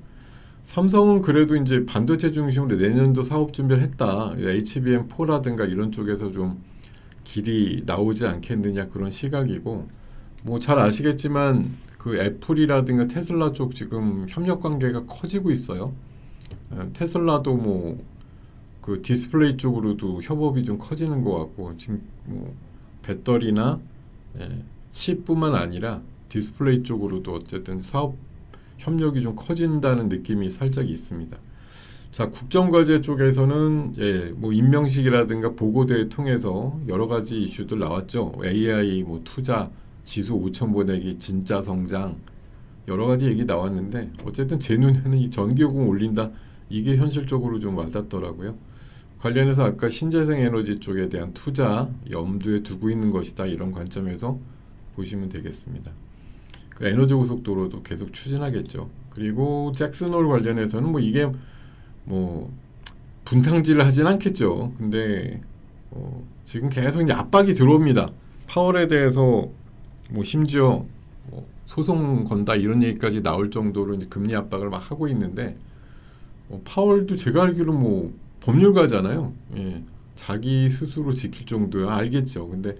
삼성은 그래도 이제 반도체 중심으로 내년도 사업 준비를 했다. HBM4라든가 이런 쪽에서 좀 길이 나오지 않겠느냐 그런 시각이고, 뭐 잘 아시겠지만 그 애플이라든가 테슬라 쪽 지금 협력 관계가 커지고 있어요. 테슬라도 뭐 그 디스플레이 쪽으로도 협업이 좀 커지는 것 같고, 지금 뭐 배터리나 칩뿐만 아니라 디스플레이 쪽으로도 어쨌든 사업 협력이 좀 커진다는 느낌이 살짝 있습니다. 자, 국정과제 쪽에서는 뭐 임명식이라든가 보고대회 통해서 여러 가지 이슈들 나왔죠. AI 뭐 투자 지수 5천 보내기 진짜 성장 여러 가지 얘기 나왔는데, 어쨌든 제 눈에는 이 전기요금 올린다 이게 현실적으로 좀 와닿더라고요. 관련해서 아까 신재생 에너지 쪽에 대한 투자 염두에 두고 있는 것이다, 이런 관점에서 보시면 되겠습니다. 그 에너지 고속도로도 계속 추진하겠죠. 그리고 잭슨홀 관련해서는 뭐 이게 뭐 분탕질을 하진 않겠죠. 근데 지금 계속 이제 압박이 들어옵니다. 파월에 대해서 뭐 심지어 뭐 소송 건다 이런 얘기까지 나올 정도로 이제 금리 압박을 막 하고 있는데, 파월도 제가 알기로 뭐 법률가잖아요. 예, 자기 스스로 지킬 정도야 알겠죠. 근데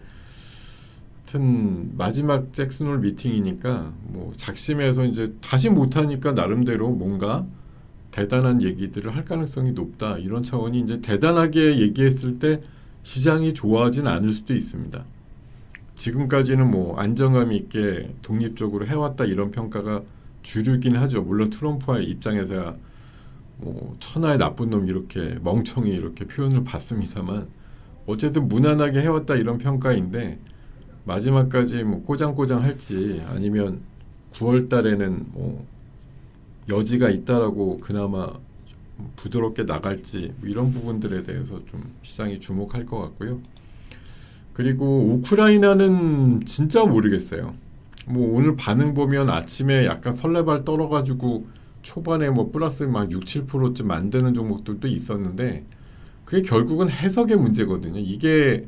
하여튼 마지막 잭슨홀 미팅이니까 뭐 작심해서 이제 다시 못하니까 나름대로 뭔가 대단한 얘기들을 할 가능성이 높다, 이런 차원이 이제 대단하게 얘기했을 때 시장이 좋아하진 않을 수도 있습니다. 지금까지는 뭐 안정감 있게 독립적으로 해왔다 이런 평가가 주류긴 하죠. 물론 트럼프의 입장에서야 뭐 천하의 나쁜 놈 이렇게 멍청이 이렇게 표현을 받습니다만, 어쨌든 무난하게 해왔다 이런 평가인데, 마지막까지 뭐 꼬장꼬장 할지 아니면 9월 달에는 뭐 여지가 있다라고 그나마 부드럽게 나갈지, 뭐 이런 부분들에 대해서 좀 시장이 주목할 것 같고요. 그리고 우크라이나는 진짜 모르겠어요. 뭐 오늘 반응 보면 아침에 약간 설레발 떨어가지고 초반에 뭐 플러스 막 6, 7%쯤 만드는 종목들도 있었는데 그게 결국은 해석의 문제거든요. 이게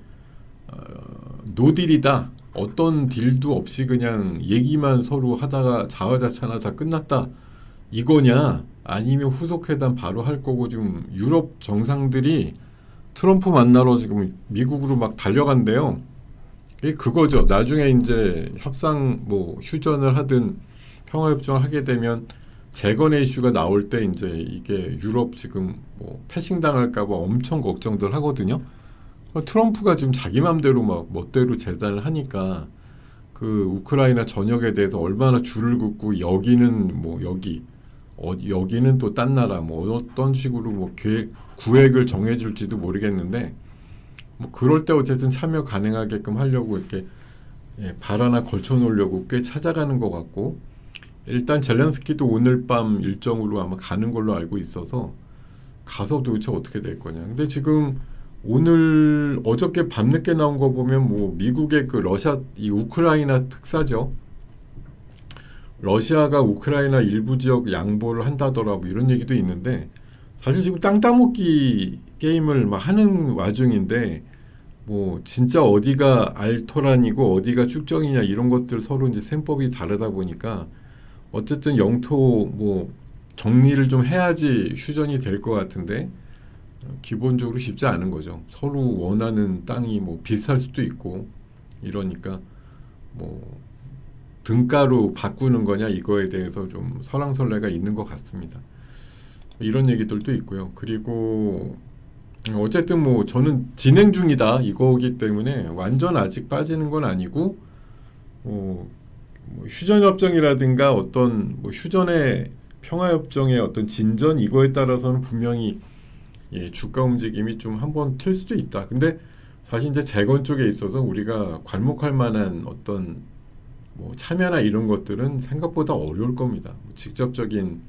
노딜이다. 어떤 딜도 없이 그냥 얘기만 서로 하다가 자화자찬하다 끝났다. 이거냐? 아니면 후속회담 바로 할 거고 지금 유럽 정상들이 트럼프 만나러 지금 미국으로 막 달려간대요. 이게 그거죠. 나중에 이제 협상 뭐 휴전을 하든 평화협정을 하게 되면 재건의 이슈가 나올 때 이제 이게 유럽 지금 뭐 패싱 당할까 봐 엄청 걱정들 하거든요. 트럼프가 지금 자기 맘대로 막 멋대로 재단을 하니까 그 우크라이나 전역에 대해서 얼마나 줄을 긋고 여기는 뭐 여기 여기는 또 딴 나라 뭐 어떤 식으로 뭐 구획을 정해줄지도 모르겠는데 뭐 그럴 때 어쨌든 참여 가능하게끔 하려고 이렇게 발 하나 걸쳐 놓으려고 꽤 찾아가는 것 같고 일단 젤렌스키도 오늘 밤 일정으로 아마 가는 걸로 알고 있어서 가서 도대체 어떻게 될 거냐. 근데 지금 오늘 어저께 밤늦게 나온 거 보면 뭐 미국의 그 러시아 이 우크라이나 특사죠. 러시아가 우크라이나 일부 지역 양보를 한다더라 뭐 이런 얘기도 있는데 사실 지금 땅 따먹기 게임을 막 하는 와중인데 뭐 진짜 어디가 알토란이고 어디가 축정이냐 이런 것들 서로 이제 셈법이 다르다 보니까 어쨌든 영토 뭐 정리를 좀 해야지 휴전이 될 것 같은데 기본적으로 쉽지 않은 거죠. 서로 원하는 땅이 뭐 비슷할 수도 있고 이러니까 뭐 등가로 바꾸는 거냐 이거에 대해서 좀 설왕설래가 있는 것 같습니다. 이런 얘기들도 있고요. 그리고 어쨌든 뭐 저는 진행 중이다 이거기 때문에 완전 아직 빠지는 건 아니고 뭐 휴전협정이라든가 어떤 뭐 휴전의 평화협정의 어떤 진전 이거에 따라서는 분명히 주가 움직임이 좀 한번 튈 수도 있다. 근데 사실 이제 재건 쪽에 있어서 우리가 괄목할 만한 어떤 뭐 참여나 이런 것들은 생각보다 어려울 겁니다. 직접적인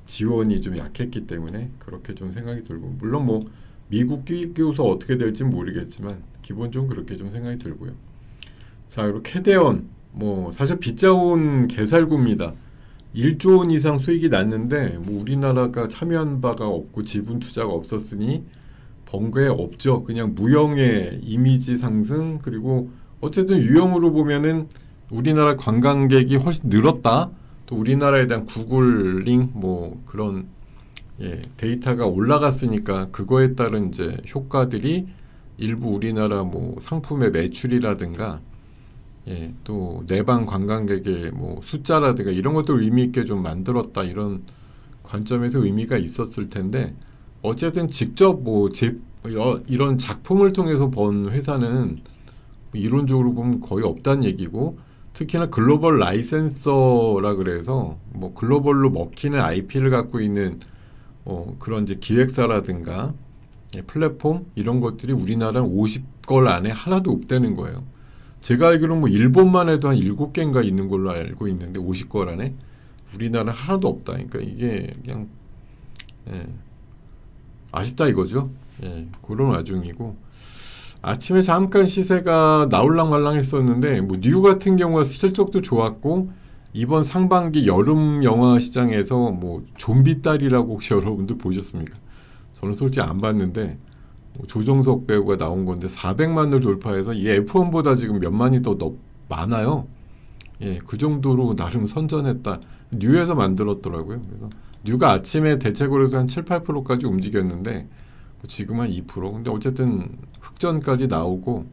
지원이 좀 약했기 때문에 그렇게 좀 생각이 들고 물론 뭐 미국 끼고서 어떻게 될지 모르겠지만 기본적으로 그렇게 좀 생각이 들고요. 자 그리고 캐데언 뭐 사실 빚자온 개살구입니다. 1조 원 이상 수익이 났는데 뭐 우리나라가 참여한 바가 없고 지분 투자가 없었으니 번거에 없죠. 그냥 무형의 이미지 상승 그리고 어쨌든 유형으로 보면은 우리나라 관광객이 훨씬 늘었다. 또 우리나라에 대한 구글링 뭐 그런 데이터가 올라갔으니까 그거에 따른 이제 효과들이 일부 우리나라 뭐 상품의 매출이라든가 또 내방 관광객의 뭐 숫자라든가 이런 것들 의미 있게 좀 만들었다 이런 관점에서 의미가 있었을 텐데 어쨌든 직접 뭐 이런 작품을 통해서 번 회사는 이론적으로 보면 거의 없다는 얘기고 특히나 글로벌 라이센서라 그래서 뭐 글로벌로 먹히는 IP를 갖고 있는 그런 이제 기획사라든가 플랫폼 이런 것들이 우리나라는 50걸 안에 하나도 없다는 거예요. 제가 알기로는 뭐 일본만 해도 한 7개인가 있는 걸로 알고 있는데 50걸 안에 우리나라는 하나도 없다. 그러니까 이게 그냥 아쉽다 이거죠. 그런 와중이고 아침에 잠깐 시세가 나올랑말랑 했었는데 뭐 뉴 같은 경우가 실적도 좋았고 이번 상반기 여름 영화 시장에서 뭐 좀비 딸이라고 혹시 여러분들 보셨습니까? 저는 솔직히 안 봤는데 뭐 조정석 배우가 나온 건데 400만을 돌파해서 이 F1보다 지금 몇만이 더 많아요. 그 정도로 나름 선전했다. 뉴에서 만들었더라고요. 그래서 뉴가 아침에 대체적으로 한 7, 8%까지 움직였는데 지금 한 2%. 근데 어쨌든 흑전까지 나오고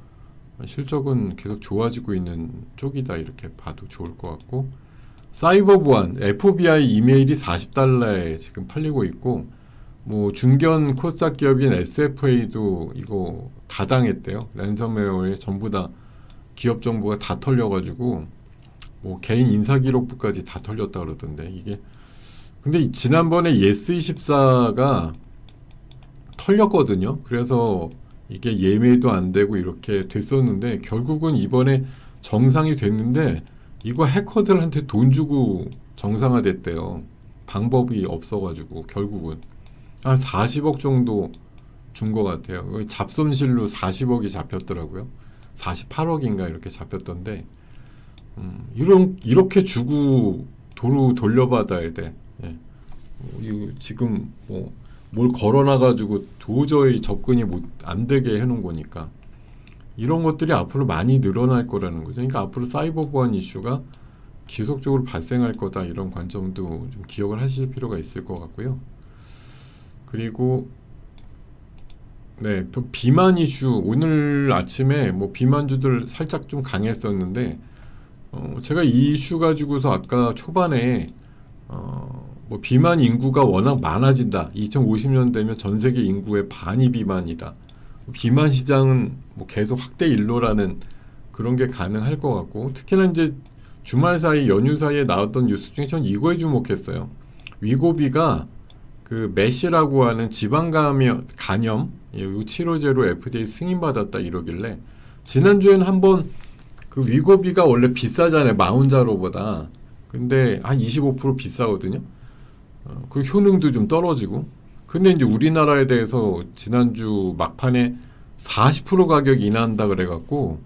실적은 계속 좋아지고 있는 쪽이다 이렇게 봐도 좋을 것 같고 사이버 보안 FBI 이메일이 40달러에 지금 팔리고 있고 뭐 중견 코스닥 기업인 SFA도 이거 다 당했대요. 랜섬웨어에 전부 다 기업 정보가 다 털려가지고 뭐 개인 인사 기록부까지 다 털렸다 그러던데 이게 근데 지난번에 예스24가 털렸거든요. 그래서 이게 예매도 안 되고 이렇게 됐었는데 결국은 이번에 정상이 됐는데 이거 해커들한테 돈 주고 정상화됐대요. 방법이 없어가지고 결국은 한 40억 정도 준 것 같아요. 잡손실로 40억이 잡혔더라고요. 48억인가 이렇게 잡혔던데 이렇게 주고 도로 돌려받아야 돼. 지금 뭐 뭘 걸어놔가지고 도저히 접근이 안 되게 해놓은 거니까 이런 것들이 앞으로 많이 늘어날 거라는 거죠. 그러니까 앞으로 사이버 보안 이슈가 지속적으로 발생할 거다, 이런 관점도 좀 기억을 하실 필요가 있을 것 같고요. 그리고 네, 비만 이슈, 오늘 아침에 뭐 비만주들 살짝 좀 강했었는데 제가 이 이슈 가지고서 아까 초반에 뭐 비만 인구가 워낙 많아진다, 2050년 되면 전 세계 인구의 반이 비만이다, 비만 시장은 뭐 계속 확대 일로라는 그런 게 가능할 것 같고, 특히나 이제 주말 사이 연휴 사이에 나왔던 뉴스 중에 전 이거에 주목했어요. 위고비가 그 메시라고 하는 간염 이 치료제로 FDA 승인받았다 이러길래, 지난주에는 한번 그 위고비가 원래 비싸잖아요, 마운자로보다. 근데 한 25% 비싸거든요. 그 효능도 좀 떨어지고. 근데 이제 우리나라에 대해서 지난주 막판에 40% 가격 인하한다 그래갖고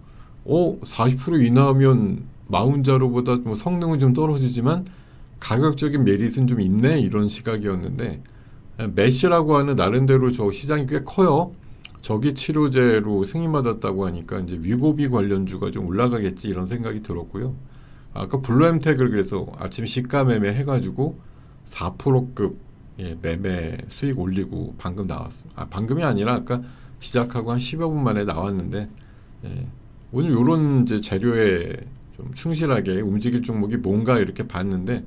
40% 인하하면 마운자로보다 뭐 성능은 좀 떨어지지만 가격적인 메리트는 좀 있네, 이런 시각이었는데, 메시라고 하는 나름대로 저 시장이 꽤 커요. 저기 치료제로 승인받았다고 하니까 이제 위고비 관련주가 좀 올라가겠지, 이런 생각이 들었고요. 아까 블루엠텍을 그래서 아침 시가 매매 해가지고 4%급 매매 수익 올리고 방금 나왔습니다. 방금이 아니라 아까 시작하고 한 10여 분 만에 나왔는데, 오늘 요런 이제 재료에 좀 충실하게 움직일 종목이 뭔가 이렇게 봤는데,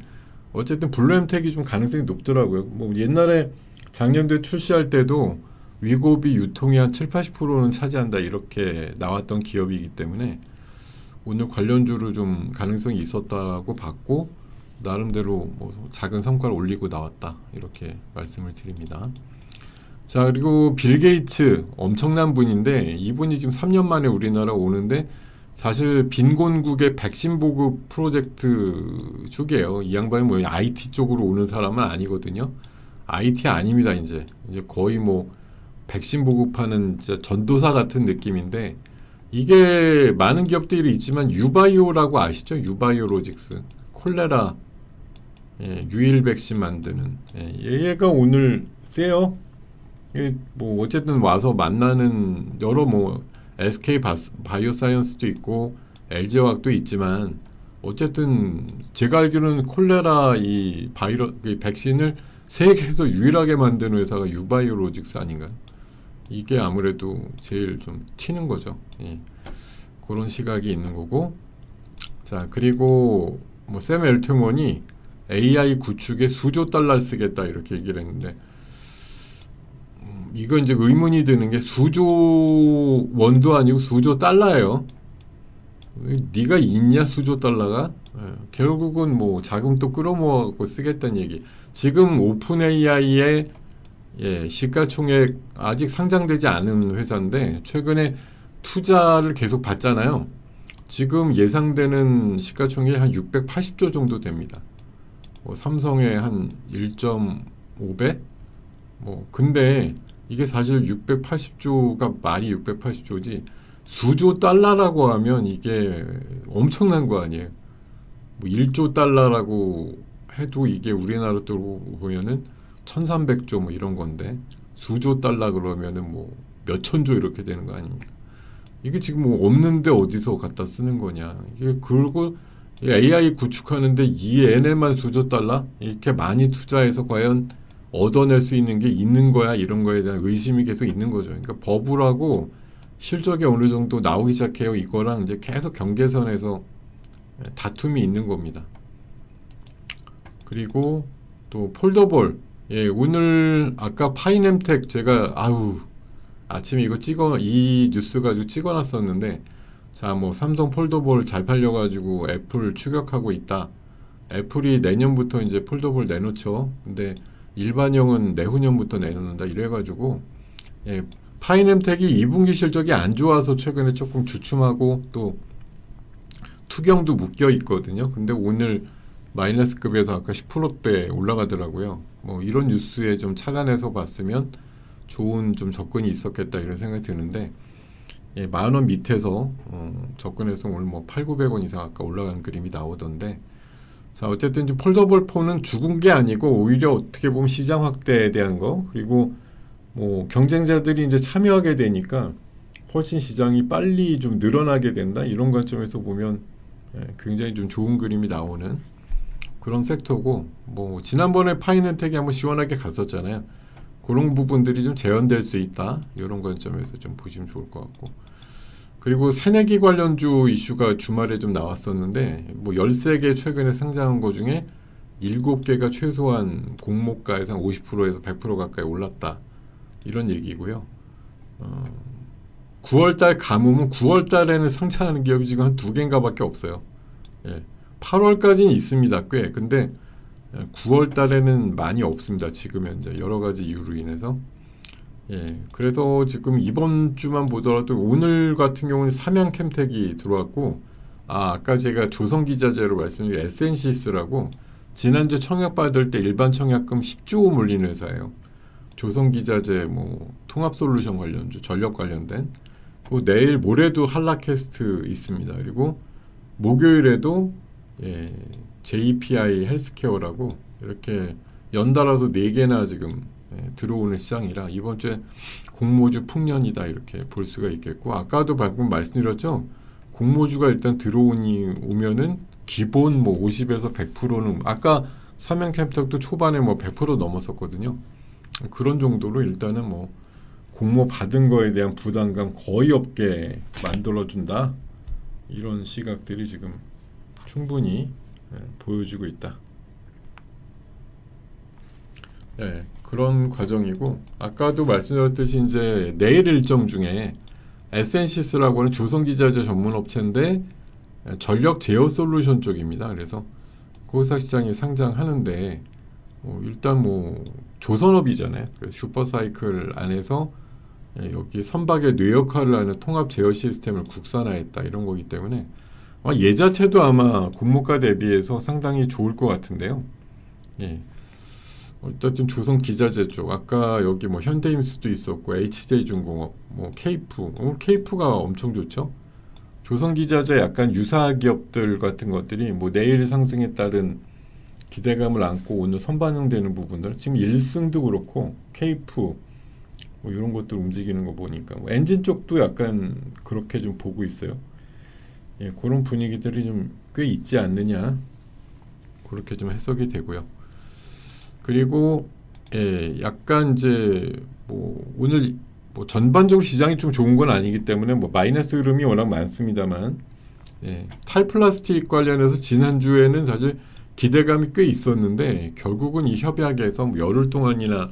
어쨌든 블루엠텍이 좀 가능성이 높더라고요. 뭐 옛날에 작년도에 출시할 때도 위고비 유통이 한 7-80%는 차지한다, 이렇게 나왔던 기업이기 때문에 오늘 관련주로 좀 가능성이 있었다고 봤고, 나름대로 뭐 작은 성과를 올리고 나왔다, 이렇게 말씀을 드립니다. 자, 그리고 빌 게이츠, 엄청난 분인데 이분이 지금 3년 만에 우리나라 오는데, 사실 빈곤국의 백신 보급 프로젝트 쪽이에요. 이 양반이 뭐 IT 쪽으로 오는 사람은 아니거든요. IT 아닙니다. 이제 거의 뭐 백신 보급하는 진짜 전도사 같은 느낌인데, 이게 많은 기업들이 있지만 유바이오라고 아시죠? 유바이오로직스, 콜레라 유일 백신 만드는, 얘가 오늘 세요. 뭐 어쨌든 와서 만나는 여러 뭐 SK 바이오사이언스도 있고 LG화학도 있지만, 어쨌든 제가 알기로는 콜레라 이 백신을 세계에서 유일하게 만드는 회사가 유바이오로직스 아닌가요? 이게 아무래도 제일 좀 튀는 거죠. 그런 시각이 있는 거고. 자, 그리고 뭐 샘 엘트먼이 AI 구축에 수조 달러 쓰겠다, 이렇게 얘기를 했는데, 이거 이제 의문이 드는 게, 수조 원도 아니고 수조 달러예요. 네가 있냐, 수조 달러가? 결국은 뭐 자금도 끌어모아고 쓰겠다는 얘기. 지금 오픈 AI의 시가총액 아직 상장되지 않은 회사인데 최근에 투자를 계속 받잖아요. 지금 예상되는 시가총액이 한 680조 정도 됩니다. 뭐 삼성의 한 1.5배? 뭐 근데 이게 사실 680조가 말이 680조지, 수조 달러라고 하면 이게 엄청난 거 아니에요. 뭐 1조 달러라고 해도 이게 우리나라 또 보면은 1300조 뭐 이런 건데, 수조 달러 그러면은 뭐 몇천조 이렇게 되는 거 아닙니까? 이게 지금 뭐 없는데 어디서 갖다 쓰는 거냐. 이게 그리고 AI 구축하는데 이 얘네만 수조 달러? 이렇게 많이 투자해서 과연 얻어낼 수 있는 게 있는 거야? 이런 거에 대한 의심이 계속 있는 거죠. 그러니까 버블하고 실적이 어느 정도 나오기 시작해요. 이거랑 이제 계속 경계선에서 다툼이 있는 겁니다. 그리고 또 폴더볼, 오늘 아까 파이넴텍 제가 아침에 이 뉴스 가지고 찍어놨었는데, 자, 뭐 삼성 폴더볼 잘 팔려가지고 애플 추격하고 있다. 애플이 내년부터 이제 폴더볼 내놓죠. 근데 일반형은 내후년부터 내놓는다, 이래가지고 파이넴텍이 2분기 실적이 안 좋아서 최근에 조금 주춤하고 또 투경도 묶여 있거든요. 근데 오늘 마이너스급에서 아까 10%대 올라가더라고요. 뭐 이런 뉴스에 좀 착안해서 봤으면 좋은 좀 접근이 있었겠다, 이런 생각이 드는데, 10,000원 밑에서 접근해서 오늘 뭐 8,900원 이상 아까 올라가는 그림이 나오던데, 자, 어쨌든 이제 폴더블 폰은 죽은 게 아니고 오히려 어떻게 보면 시장 확대에 대한 거, 그리고 뭐 경쟁자들이 이제 참여하게 되니까 훨씬 시장이 빨리 좀 늘어나게 된다, 이런 관점에서 보면 굉장히 좀 좋은 그림이 나오는 그런 섹터고, 뭐 지난번에 파이낸텍이 한번 시원하게 갔었잖아요. 그런 부분들이 좀 재현될 수 있다, 이런 관점에서 좀 보시면 좋을 것 같고, 그리고 새내기 관련주 이슈가 주말에 좀 나왔었는데, 뭐 13개 최근에 상장한 거 중에 7개가 최소한 공모가에서 한 50%에서 100% 가까이 올랐다, 이런 얘기고요. 9월달 가뭄은 9월달에는 상장하는 기업이 지금 한 2개인가 밖에 없어요. 8월까지는 있습니다, 꽤. 근데 9월달에는 많이 없습니다, 지금 현재 여러 가지 이유로 인해서. 그래서 지금 이번 주만 보더라도 오늘 같은 경우는 삼양캠텍이 들어왔고, 아까 제가 조선기자재로 말씀드린 에센시스라고 지난주 청약받을 때 일반 청약금 10조 몰린 회사예요. 조선기자재 뭐 통합솔루션 관련주, 전력 관련된. 그리고 내일 모레도 한라캐스트 있습니다. 그리고 목요일에도 JPI 헬스케어라고 이렇게 연달아서 4개나 지금 들어오는 시장이라 이번 주에 공모주 풍년이다, 이렇게 볼 수가 있겠고, 아까도 방금 말씀드렸죠. 공모주가 일단 오면은 기본 뭐 50에서 100%는, 아까 삼양캐피탈도 초반에 뭐 100% 넘었었거든요. 그런 정도로 일단은 뭐 공모 받은 거에 대한 부담감 거의 없게 만들어준다, 이런 시각들이 지금 충분히 보여주고 있다. 그런 과정이고, 아까도 말씀드렸듯이 이제 내일 일정 중에 에센시스라고 하는 조선기자재 전문 업체인데 전력 제어 솔루션 쪽입니다. 그래서 그 회사 시장에 상장하는데 일단 뭐 조선업이잖아요. 슈퍼사이클 안에서 여기 선박의 뇌 역할을 하는 통합 제어 시스템을 국산화했다, 이런 거기 때문에 얘 자체도 아마 공모가 대비해서 상당히 좋을 것 같은데요. 어쨌든 조선 기자재 쪽, 아까 여기 뭐 현대임수도 있었고 HJ중공업, 뭐 케이프가 엄청 좋죠. 조선 기자재 약간 유사 기업들 같은 것들이 뭐 내일 상승에 따른 기대감을 안고 오늘 선반영되는 부분들, 지금 1승도 그렇고 케이프 뭐 이런 것들 움직이는 거 보니까 뭐 엔진 쪽도 약간 그렇게 좀 보고 있어요. 그런 분위기들이 좀 꽤 있지 않느냐, 그렇게 좀 해석이 되고요. 그리고 약간 이제 뭐 오늘 뭐 전반적으로 시장이 좀 좋은 건 아니기 때문에 뭐 마이너스 흐름이 워낙 많습니다만, 탈플라스틱 관련해서 지난주에는 사실 기대감이 꽤 있었는데 결국은 이 협약에서 뭐 열흘 동안이나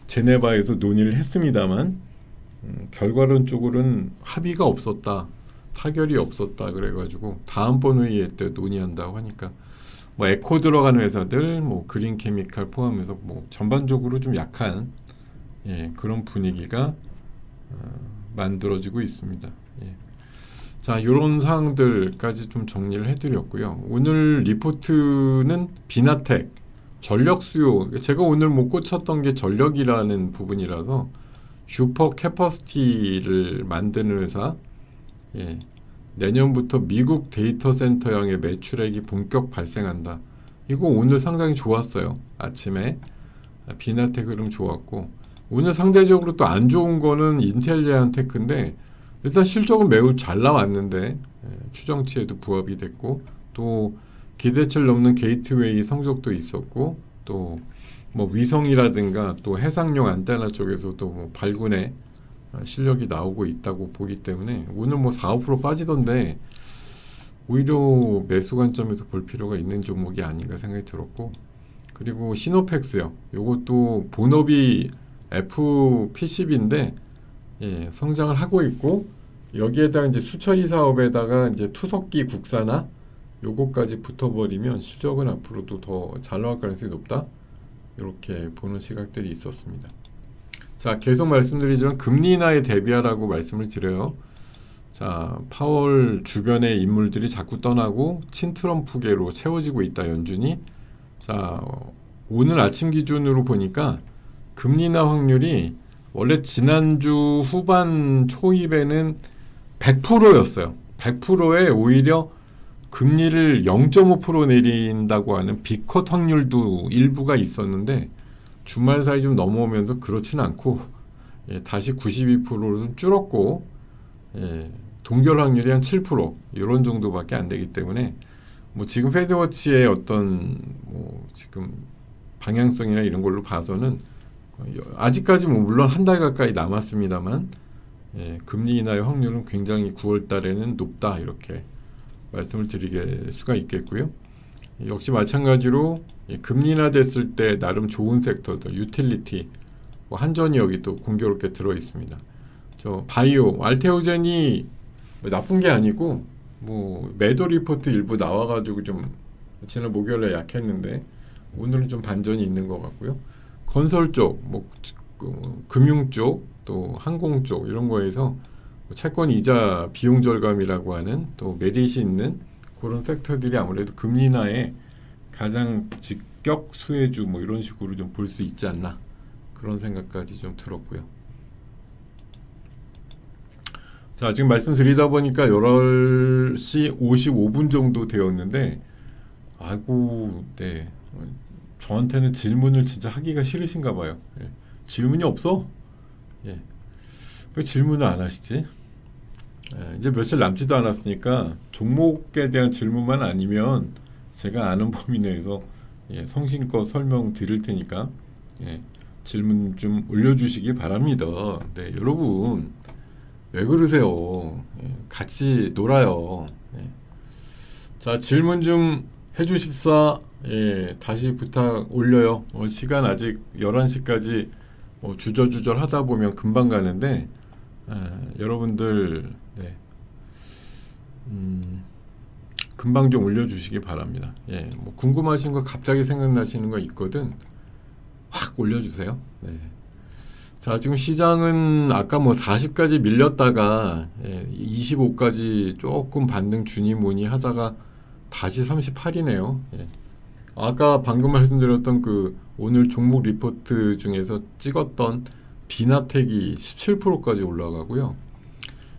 제네바에서 논의를 했습니다만 결과론적으로는 합의가 없었다, 타결이 없었다, 그래가지고 다음번 회의 때 논의한다고 하니까 뭐 에코 들어가는 회사들, 뭐 그린 케미칼 포함해서 뭐 전반적으로 좀 약한 그런 분위기가 만들어지고 있습니다. 자, 이런 사항들까지 좀 정리를 해드렸고요. 오늘 리포트는 비나텍 전력 수요, 제가 오늘 못 꽂혔던 게 전력이라는 부분이라서 슈퍼 캐퍼시티를 만드는 회사, 내년부터 미국 데이터 센터형의 매출액이 본격 발생한다. 이거 오늘 상당히 좋았어요. 아침에 비나텍 흐름 좋았고, 오늘 상대적으로 또 안 좋은 거는 인텔리안 테크인데 일단 실적은 매우 잘 나왔는데 추정치에도 부합이 됐고, 또 기대치를 넘는 게이트웨이 성적도 있었고, 또 뭐 위성이라든가 또 해상용 안테나 쪽에서도 뭐 발군에 실력이 나오고 있다고 보기 때문에 오늘 뭐 4~5% 빠지던데 오히려 매수 관점에서 볼 필요가 있는 종목이 아닌가 생각이 들었고, 그리고 시노펙스요. 요것도 본업이 FPCB인데 성장을 하고 있고, 여기에다가 이제 수처리 사업에다가 이제 투석기 국산화 요거까지 붙어버리면 실적은 앞으로도 더 잘 나올 가능성이 높다, 이렇게 보는 시각들이 있었습니다. 자, 계속 말씀드리지만 금리 인하에 대비하라고 말씀을 드려요. 자, 파월 주변의 인물들이 자꾸 떠나고 친트럼프계로 채워지고 있다, 연준이. 자, 오늘 아침 기준으로 보니까 금리 인하 확률이 원래 지난주 후반 초입에는 100%였어요. 100%에 오히려 금리를 0.5% 내린다고 하는 빅컷 확률도 일부가 있었는데 주말 사이 좀 넘어오면서 그렇지는 않고 다시 92%는 줄었고 동결 확률이 한 7% 이런 정도밖에 안 되기 때문에 뭐 지금 페드워치의 어떤 뭐 지금 방향성이나 이런 걸로 봐서는 아직까지 뭐 물론 한 달 가까이 남았습니다만 금리 인하의 확률은 굉장히 9월 달에는 높다 이렇게 말씀을 드릴 수가 있겠고요. 역시 마찬가지로 금리 인하됐을 때 나름 좋은 섹터들 유틸리티 한전이 여기 또 공교롭게 들어 있습니다. 저 바이오 알테오젠이 나쁜 게 아니고 뭐 매도 리포트 일부 나와가지고 좀 지난 목요일에 약했는데 오늘은 좀 반전이 있는 것 같고요. 건설 쪽, 뭐 금융 쪽, 또 항공 쪽 이런 거에서 채권 이자 비용 절감이라고 하는 또 메릿이 있는 그런 섹터들이 아무래도 금리 인하에 가장 직격 수혜주 뭐 이런 식으로 좀 볼 수 있지 않나 그런 생각까지 좀 들었고요. 자, 지금 말씀드리다 보니까 11시 55분 정도 되었는데 아이고, 네. 저한테는 질문을 진짜 하기가 싫으신가 봐요. 질문이 없어? 왜 질문을 안 하시지? 이제 며칠 남지도 않았으니까 종목에 대한 질문만 아니면 제가 아는 범위 내에서 성심껏 설명 드릴 테니까 질문 좀 올려주시기 바랍니다. 네, 여러분 왜 그러세요? 같이 놀아요. 자, 질문 좀 해주십사. 다시 부탁 올려요. 시간 아직 11시까지 주저주절 하다 보면 금방 가는데 여러분들 금방 좀 올려주시기 바랍니다. 뭐 궁금하신 거 갑자기 생각나시는 거 있거든 확 올려주세요. 자, 지금 시장은 아까 뭐 40까지 밀렸다가 25까지 조금 반등 주니 뭐니 하다가 다시 38이네요. 아까 방금 말씀드렸던 그 오늘 종목 리포트 중에서 찍었던 비나텍이 17%까지 올라가고요.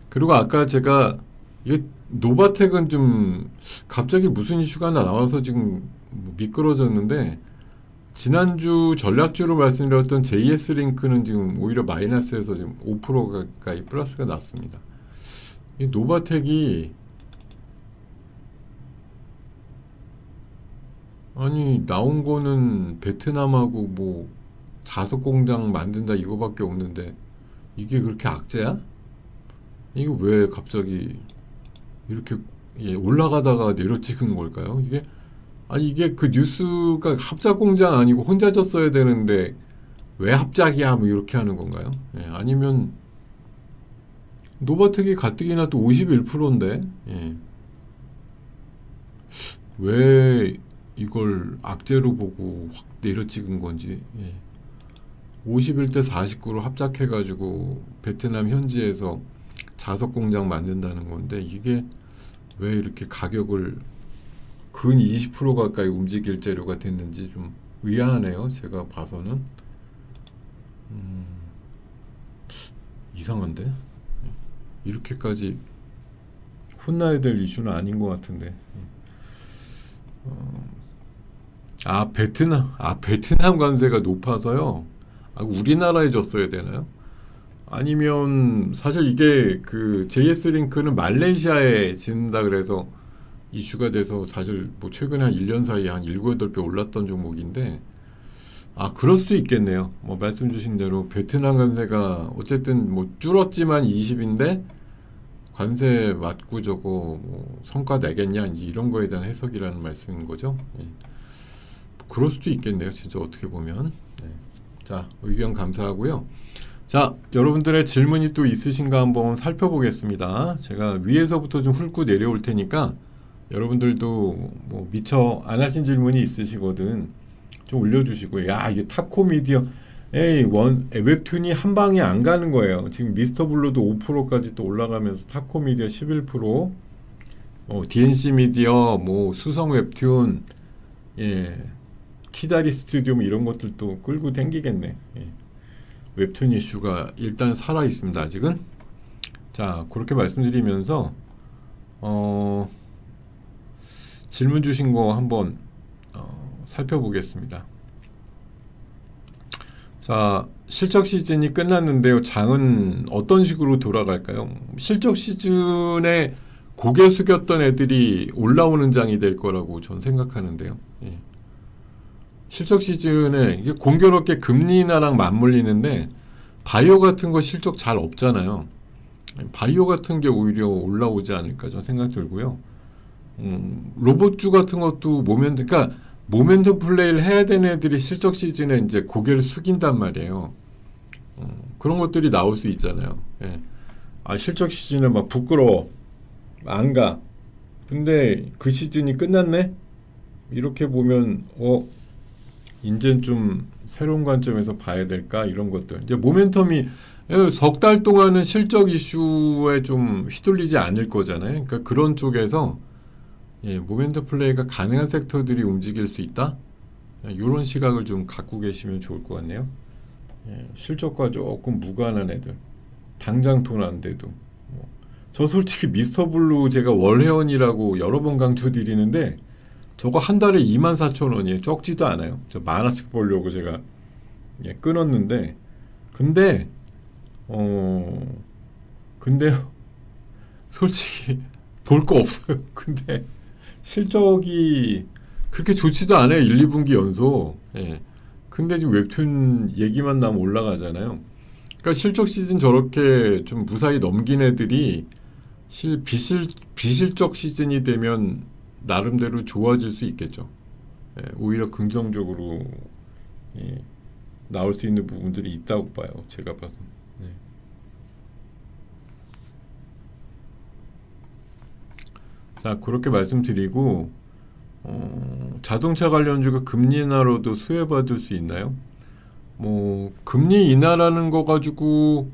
그리고 아까 제가 이게 노바텍은 좀 갑자기 무슨 이슈가 나와서 지금 미끄러졌는데 지난주 전략주로 말씀드렸던 JS링크는 지금 오히려 마이너스에서 지금 5% 가까이 플러스가 났습니다. 이 노바텍이 아니 나온 거는 베트남하고 뭐 자석 공장 만든다 이거밖에 없는데 이게 그렇게 악재야? 이거 왜 갑자기 이렇게 올라가다가 내려찍은 걸까요? 이게 그 뉴스가 합작 공장 아니고 혼자 졌어야 되는데 왜 합작이야 뭐 이렇게 하는 건가요? 아니면 노바텍이 가뜩이나 또 51%인데 왜 이걸 악재로 보고 확 내려찍은 건지 51대 49로 합작해가지고 베트남 현지에서 자석 공장 만든다는 건데 이게 왜 이렇게 가격을 근 20% 가까이 움직일 재료가 됐는지 좀 의아하네요. 제가 봐서는 이상한데 이렇게까지 혼나야 될 이슈는 아닌 것 같은데 베트남 관세가 높아서요. 우리나라에 줬어야 되나요? 아니면 사실 이게 그 JS링크는 말레이시아에 짓는다 그래서 이슈가 돼서 사실 뭐 최근에 한 1년 사이에 한 7, 8배 올랐던 종목인데 그럴 수도 있겠네요. 뭐 말씀 주신 대로 베트남 관세가 어쨌든 뭐 줄었지만 20인데 관세 맞고 저거 뭐 성과 내겠냐 이런 거에 대한 해석이라는 말씀인 거죠. 그럴 수도 있겠네요. 진짜 어떻게 보면. 자, 의견 감사하고요. 자, 여러분들의 질문이 또 있으신가 한번 살펴보겠습니다. 제가 위에서부터 좀 훑고 내려올 테니까 여러분들도 뭐 미처 안 하신 질문이 있으시거든 좀 올려주시고 야 이게 탑코미디어 웹툰이 한 방에 안 가는 거예요. 지금 미스터블루도 5%까지 또 올라가면서 탑코미디어 11% DNC 미디어 뭐 수성 웹툰 키다리 스튜디오 뭐 이런 것들도 끌고 댕기겠네. 웹툰 이슈가 일단 살아 있습니다. 아직은. 자, 그렇게 말씀드리면서 질문 주신 거 한번 살펴보겠습니다. 자, 실적 시즌이 끝났는데요. 장은 어떤 식으로 돌아갈까요? 실적 시즌에 고개 숙였던 애들이 올라오는 장이 될 거라고 전 생각하는데요. 예. 실적 시즌에 이게 공교롭게 금리 인하랑 맞물리는데 바이오 같은 거 실적 잘 없잖아요. 바이오 같은 게 오히려 올라오지 않을까 저는 생각 들고요. 로봇주 같은 것도 그러니까 모멘텀 플레이를 해야 되는 애들이 실적 시즌에 이제 고개를 숙인단 말이에요. 그런 것들이 나올 수 있잖아요. 예. 아, 실적 시즌에 막 부끄러워. 안 가. 근데 그 시즌이 끝났네? 이렇게 보면, 이젠 좀 새로운 관점에서 봐야 될까? 이런 것들. 이제 모멘텀이 석 달 동안은 실적 이슈에 좀 휘둘리지 않을 거잖아요. 그러니까 그런 쪽에서 모멘텀 플레이가 가능한 섹터들이 움직일 수 있다? 이런 시각을 좀 갖고 계시면 좋을 것 같네요. 실적과 조금 무관한 애들. 당장 돈 안 돼도. 저 솔직히 미스터 블루 제가 월회원이라고 여러 번 강조드리는데 저거 한 달에 24,000원이에요. 적지도 않아요. 저 만화책 보려고 제가 끊었는데 근데요 솔직히 볼 거 없어요. 근데 실적이 그렇게 좋지도 않아요. 1, 2분기 연속. 근데 지금 웹툰 얘기만 나면 올라가잖아요. 그러니까 실적 시즌 저렇게 좀 무사히 넘긴 애들이 비실적 시즌이 되면 나름대로 좋아질 수 있겠죠. 오히려 긍정적으로 나올 수 있는 부분들이 있다고 봐요. 제가 봐서. 자, 그렇게 말씀드리고 자동차 관련주가 금리 인하로도 수혜받을 수 있나요? 뭐 금리 인하라는 거 가지고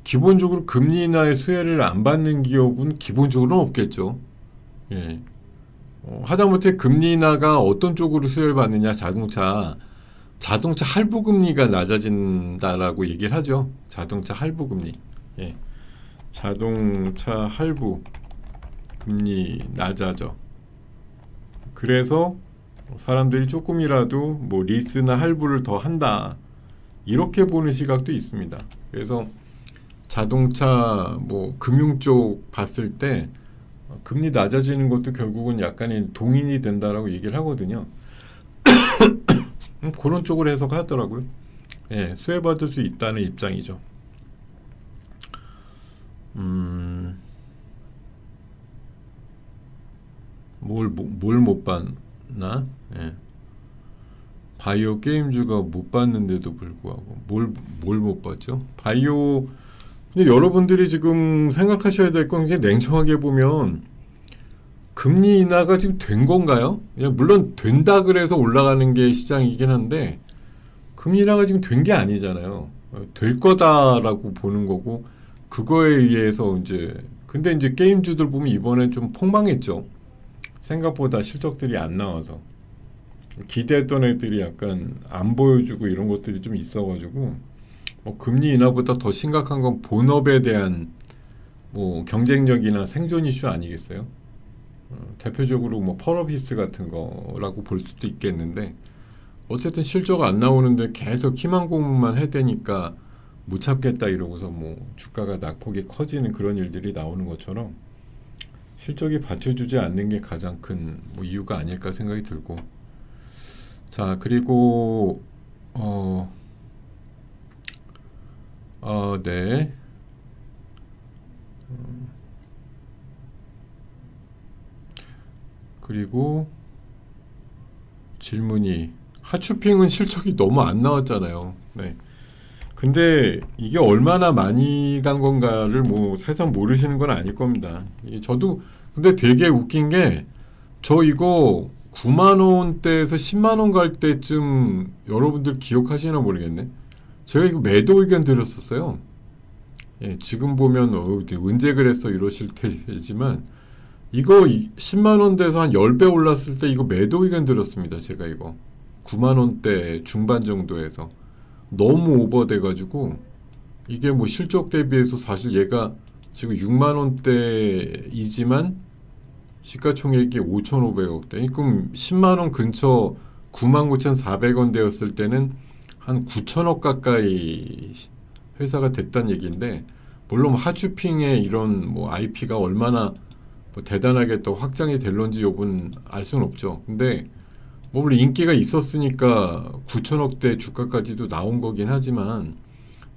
기본적으로 금리 인하의 수혜를 안 받는 기업은 기본적으로는 없겠죠. 하다못해 금리 인하가 어떤 쪽으로 수혜를 받느냐, 자동차 할부 금리가 낮아진다라고 얘기를 하죠. 자동차 할부 금리. 자동차 할부 금리 낮아져. 그래서 사람들이 조금이라도 뭐 리스나 할부를 더 한다. 이렇게 보는 시각도 있습니다. 그래서 자동차 뭐 금융 쪽 봤을 때 금리 낮아지는 것도 결국은 약간의 동인이 된다라고 얘기를 하거든요. 그런 쪽으로 해석하더라고요. 수혜받을 수 있다는 입장이죠. 뭘 못 봤나? 바이오 게임주가 못 봤는데도 불구하고 뭘 못 봤죠? 바이오. 근데 여러분들이 지금 생각하셔야 될 건 냉정하게 보면 금리 인하가 지금 된 건가요? 물론 된다 그래서 올라가는 게 시장이긴 한데 금리 인하가 지금 된 게 아니잖아요. 될 거다라고 보는 거고 그거에 의해서 근데 이제 게임주들 보면 이번에 좀 폭망했죠. 생각보다 실적들이 안 나와서 기대했던 애들이 약간 안 보여주고 이런 것들이 좀 있어가지고 금리 인하보다 더 심각한 건 본업에 대한 뭐 경쟁력이나 생존 이슈 아니겠어요? 대표적으로 뭐 펄어비스 같은 거라고 볼 수도 있겠는데 어쨌든 실적 안 나오는데 계속 희망 고문만 해대니까 못 참겠다 이러고서 뭐 주가가 낙폭이 커지는 그런 일들이 나오는 것처럼 실적이 받쳐주지 않는 게 가장 큰 뭐 이유가 아닐까 생각이 들고. 자, 그리고 네. 그리고 질문이 하추핑은 실적이 너무 안 나왔잖아요. 근데 이게 얼마나 많이 간 건가를 뭐 세상 모르시는 건 아닐 겁니다. 저도 근데 되게 웃긴 게 저 이거 9만 원대에서 10만 원 갈 때쯤 여러분들 기억하시나 모르겠네. 제가 이거 매도 의견 드렸었어요. 지금 보면 언제 그랬어 이러실 테지만 이거 10만 원대에서 한 10배 올랐을 때 이거 매도 의견 드렸습니다. 제가 이거 9만 원대 중반 정도에서 너무 오버돼가지고 이게 뭐 실적 대비해서 사실 얘가 지금 6만 원대이지만 시가총액이 5,500억대. 그럼 10만 원 근처 99,400원대였을 때는 한 9천억 가까이 회사가 됐다는 얘기인데, 물론 하추핑의 이런 뭐 IP가 얼마나 뭐 대단하게 또 확장이 될런지 여부는 알 수는 없죠. 근데 뭐 물론 인기가 있었으니까 9천억대 주가까지도 나온 거긴 하지만,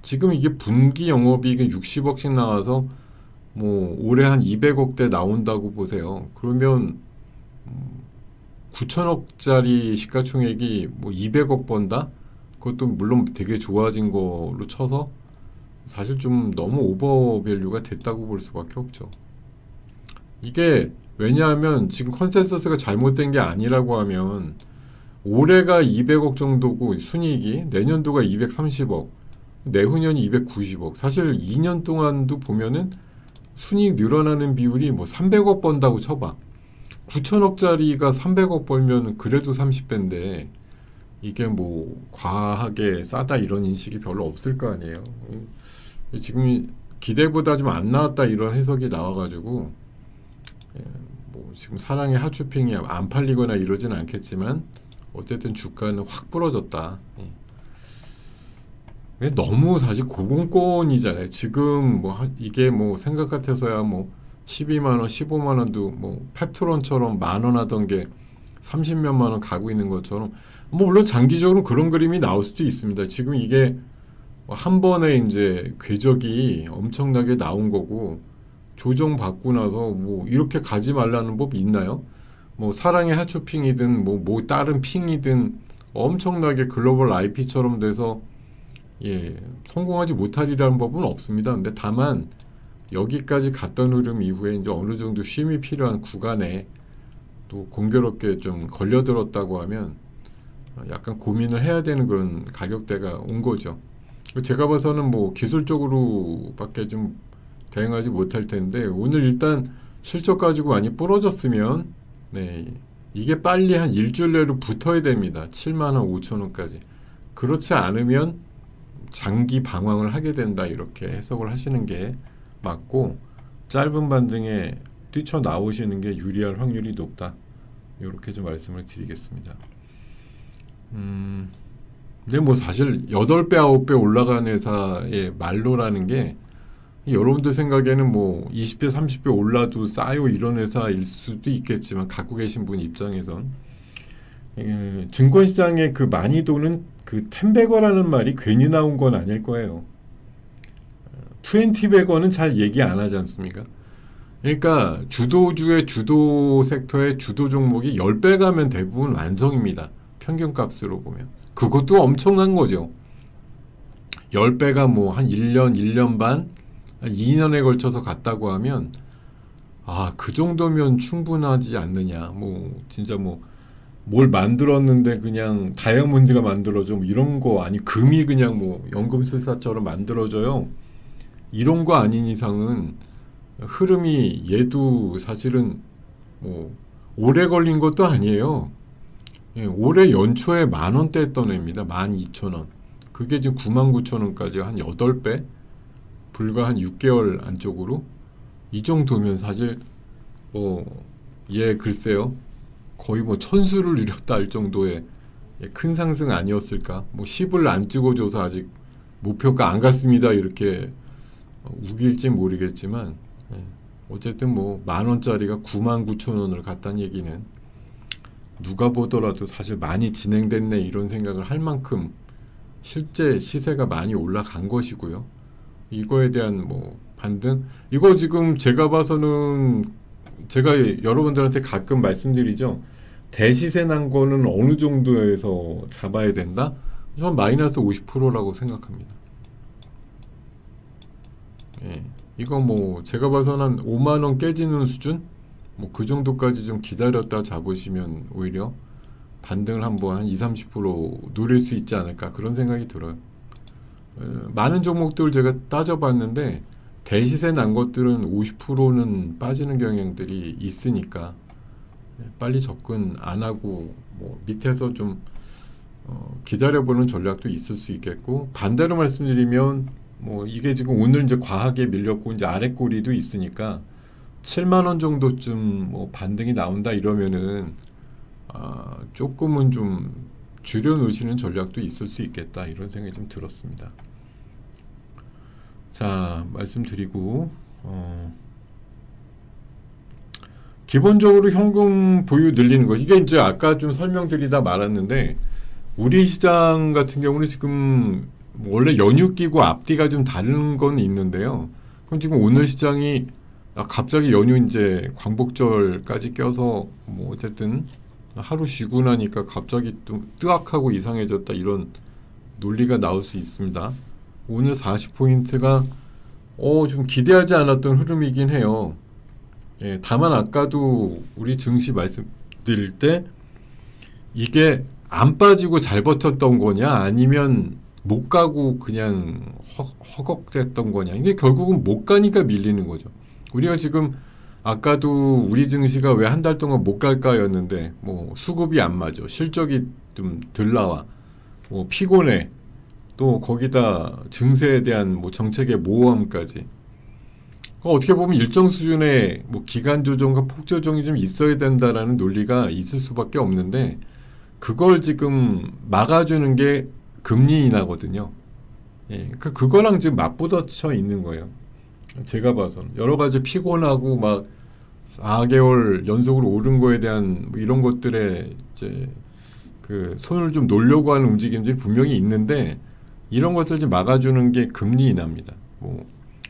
지금 이게 분기 영업이익이 60억씩 나와서 뭐 올해 한 200억대 나온다고 보세요. 그러면 9천억짜리 시가총액이 뭐 200억 번다? 그것도 물론 되게 좋아진 거로 쳐서 사실 좀 너무 오버밸류가 됐다고 볼 수밖에 없죠. 이게 왜냐하면 지금 컨센서스가 잘못된 게 아니라고 하면, 올해가 200억 정도고 순이익이, 내년도가 230억, 내후년이 290억. 사실 2년 동안도 보면은 순이익 늘어나는 비율이 뭐 300억 번다고 쳐봐. 9천억짜리가 300억 벌면 그래도 30배인데, 이게 뭐 과하게 싸다 이런 인식이 별로 없을 거 아니에요. 지금 기대보다 좀 안 나왔다 이런 해석이 나와가지고, 뭐 지금 사랑의 하추핑이 안 팔리거나 이러진 않겠지만 어쨌든 주가는 확 부러졌다. 너무 사실 고공권이잖아요. 지금 뭐 이게 뭐 생각 같아서야 뭐 12만 원, 15만 원도 뭐 펩트론처럼 10,000원 하던 게 30몇만 원 가고 있는 것처럼, 뭐 물론 장기적으로 그런 그림이 나올 수도 있습니다. 지금 이게 한 번에 이제 궤적이 엄청나게 나온 거고, 조정받고 나서 뭐 이렇게 가지 말라는 법이 있나요? 뭐 사랑의 하추핑이든 뭐 다른 핑이든 엄청나게 글로벌 IP처럼 돼서 성공하지 못하리라는 법은 없습니다. 근데 다만 여기까지 갔던 흐름 이후에 이제 어느 정도 쉼이 필요한 구간에 또 공교롭게 좀 걸려들었다고 하면 약간 고민을 해야 되는 그런 가격대가 온 거죠. 제가 봐서는 뭐 기술적으로밖에 좀 대응하지 못할 텐데, 오늘 일단 실적 가지고 많이 부러졌으면 이게 빨리 한 일주일 내로 붙어야 됩니다. 7만 원, 5천 원까지. 그렇지 않으면 장기 방황을 하게 된다, 이렇게 해석을 하시는 게 맞고, 짧은 반등에 뛰쳐나오시는 게 유리할 확률이 높다, 이렇게 좀 말씀을 드리겠습니다. 근데 뭐 사실 8배, 9배 올라간 회사의 말로라는 게, 여러분들 생각에는 뭐 20배, 30배 올라도 싸요 이런 회사일 수도 있겠지만, 갖고 계신 분 입장에선 증권시장에 그 많이 도는 그 10배거라는 말이 괜히 나온 건 아닐 거예요. 20배거는 잘 얘기 안 하지 않습니까? 그러니까 주도주의 주도 섹터의 주도 종목이 10배 가면 대부분 완성입니다. 평균값으로 보면. 그것도 엄청난 거죠. 10배가 뭐 한 1년, 1년 반, 2년에 걸쳐서 갔다고 하면, 그 정도면 충분하지 않느냐. 뭐 진짜 뭐 뭘 만들었는데 그냥 다이아몬드가 만들어져 뭐 이런 거 아니, 금이 그냥 뭐 연금술사처럼 만들어져요. 이런 거 아닌 이상은 흐름이, 얘도 사실은 뭐 오래 걸린 것도 아니에요. 올해 연초에 10,000원대 했던 애입니다. 12,000원. 그게 지금 99,000원까지 한 8배? 불과 한 6개월 안쪽으로? 이 정도면 사실 글쎄요, 거의 뭐 천수를 누렸다 할 정도의 큰 상승 아니었을까? 뭐 10을 안 찍어줘서 아직 목표가 안 갔습니다, 이렇게 우길지 모르겠지만, 어쨌든 뭐 10,000원짜리가 99,000원을 갔다는 얘기는 누가 보더라도 사실 많이 진행됐네 이런 생각을 할 만큼 실제 시세가 많이 올라간 것이고요. 이거에 대한 뭐 반등, 이거 지금 제가 봐서는, 제가 여러분들한테 가끔 말씀드리죠. 대시세 난 거는 어느 정도에서 잡아야 된다? 저는 마이너스 50%라고 생각합니다. 이거 뭐 제가 봐서는 한 5만 원 깨지는 수준? 뭐 그 정도까지 좀 기다렸다 잡으시면 오히려 반등을 한번 한 20-30% 노릴 수 있지 않을까, 그런 생각이 들어요. 많은 종목들 제가 따져봤는데 대시세 난 것들은 50%는 빠지는 경향들이 있으니까 빨리 접근 안 하고 뭐 밑에서 좀 기다려보는 전략도 있을 수 있겠고, 반대로 말씀드리면 뭐 이게 지금 오늘 이제 과하게 밀렸고 이제 아래 꼬리도 있으니까 7만 원 정도쯤 뭐 반등이 나온다 이러면은 조금은 좀 줄여 놓으시는 전략도 있을 수 있겠다 이런 생각이 좀 들었습니다. 자, 말씀드리고 기본적으로 현금 보유 늘리는 거 이게 이제 아까 좀 설명드리다 말았는데 우리 시장 같은 경우는 지금 원래 연휴 끼고 앞뒤가 좀 다른 건 있는데요. 그럼 지금 오늘 시장이 갑자기 연휴 이제 광복절까지 껴서 뭐 어쨌든 하루 쉬고 나니까 갑자기 또 뜨악하고 이상해졌다 이런 논리가 나올 수 있습니다. 오늘 40포인트가 좀 기대하지 않았던 흐름이긴 해요. 예, 다만 아까도 우리 증시 말씀드릴 때 이게 안 빠지고 잘 버텼던 거냐 아니면 못 가고 그냥 허걱댔던 거냐 이게 결국은 못 가니까 밀리는 거죠. 우리가 지금 아까도 우리 증시가 왜 한 달 동안 못 갈까였는데 뭐 수급이 안 맞아 실적이 좀 덜 나와 뭐 피곤해 또 거기다 증세에 대한 뭐 정책의 모호함까지 어떻게 보면 일정 수준의 뭐 기간 조정과 폭 조정이 좀 있어야 된다라는 논리가 있을 수밖에 없는데 그걸 지금 막아주는 게 금리 인하거든요. 예, 그거랑 지금 맞부딪혀 있는 거예요. 제가 봐서는 여러 가지 피곤하고 막 4개월 연속으로 오른 거에 대한 뭐 이런 것들에 이제 그 손을 좀 놓으려고 하는 움직임들이 분명히 있는데 이런 것을 좀 막아주는 게 금리 인하입니다. 뭐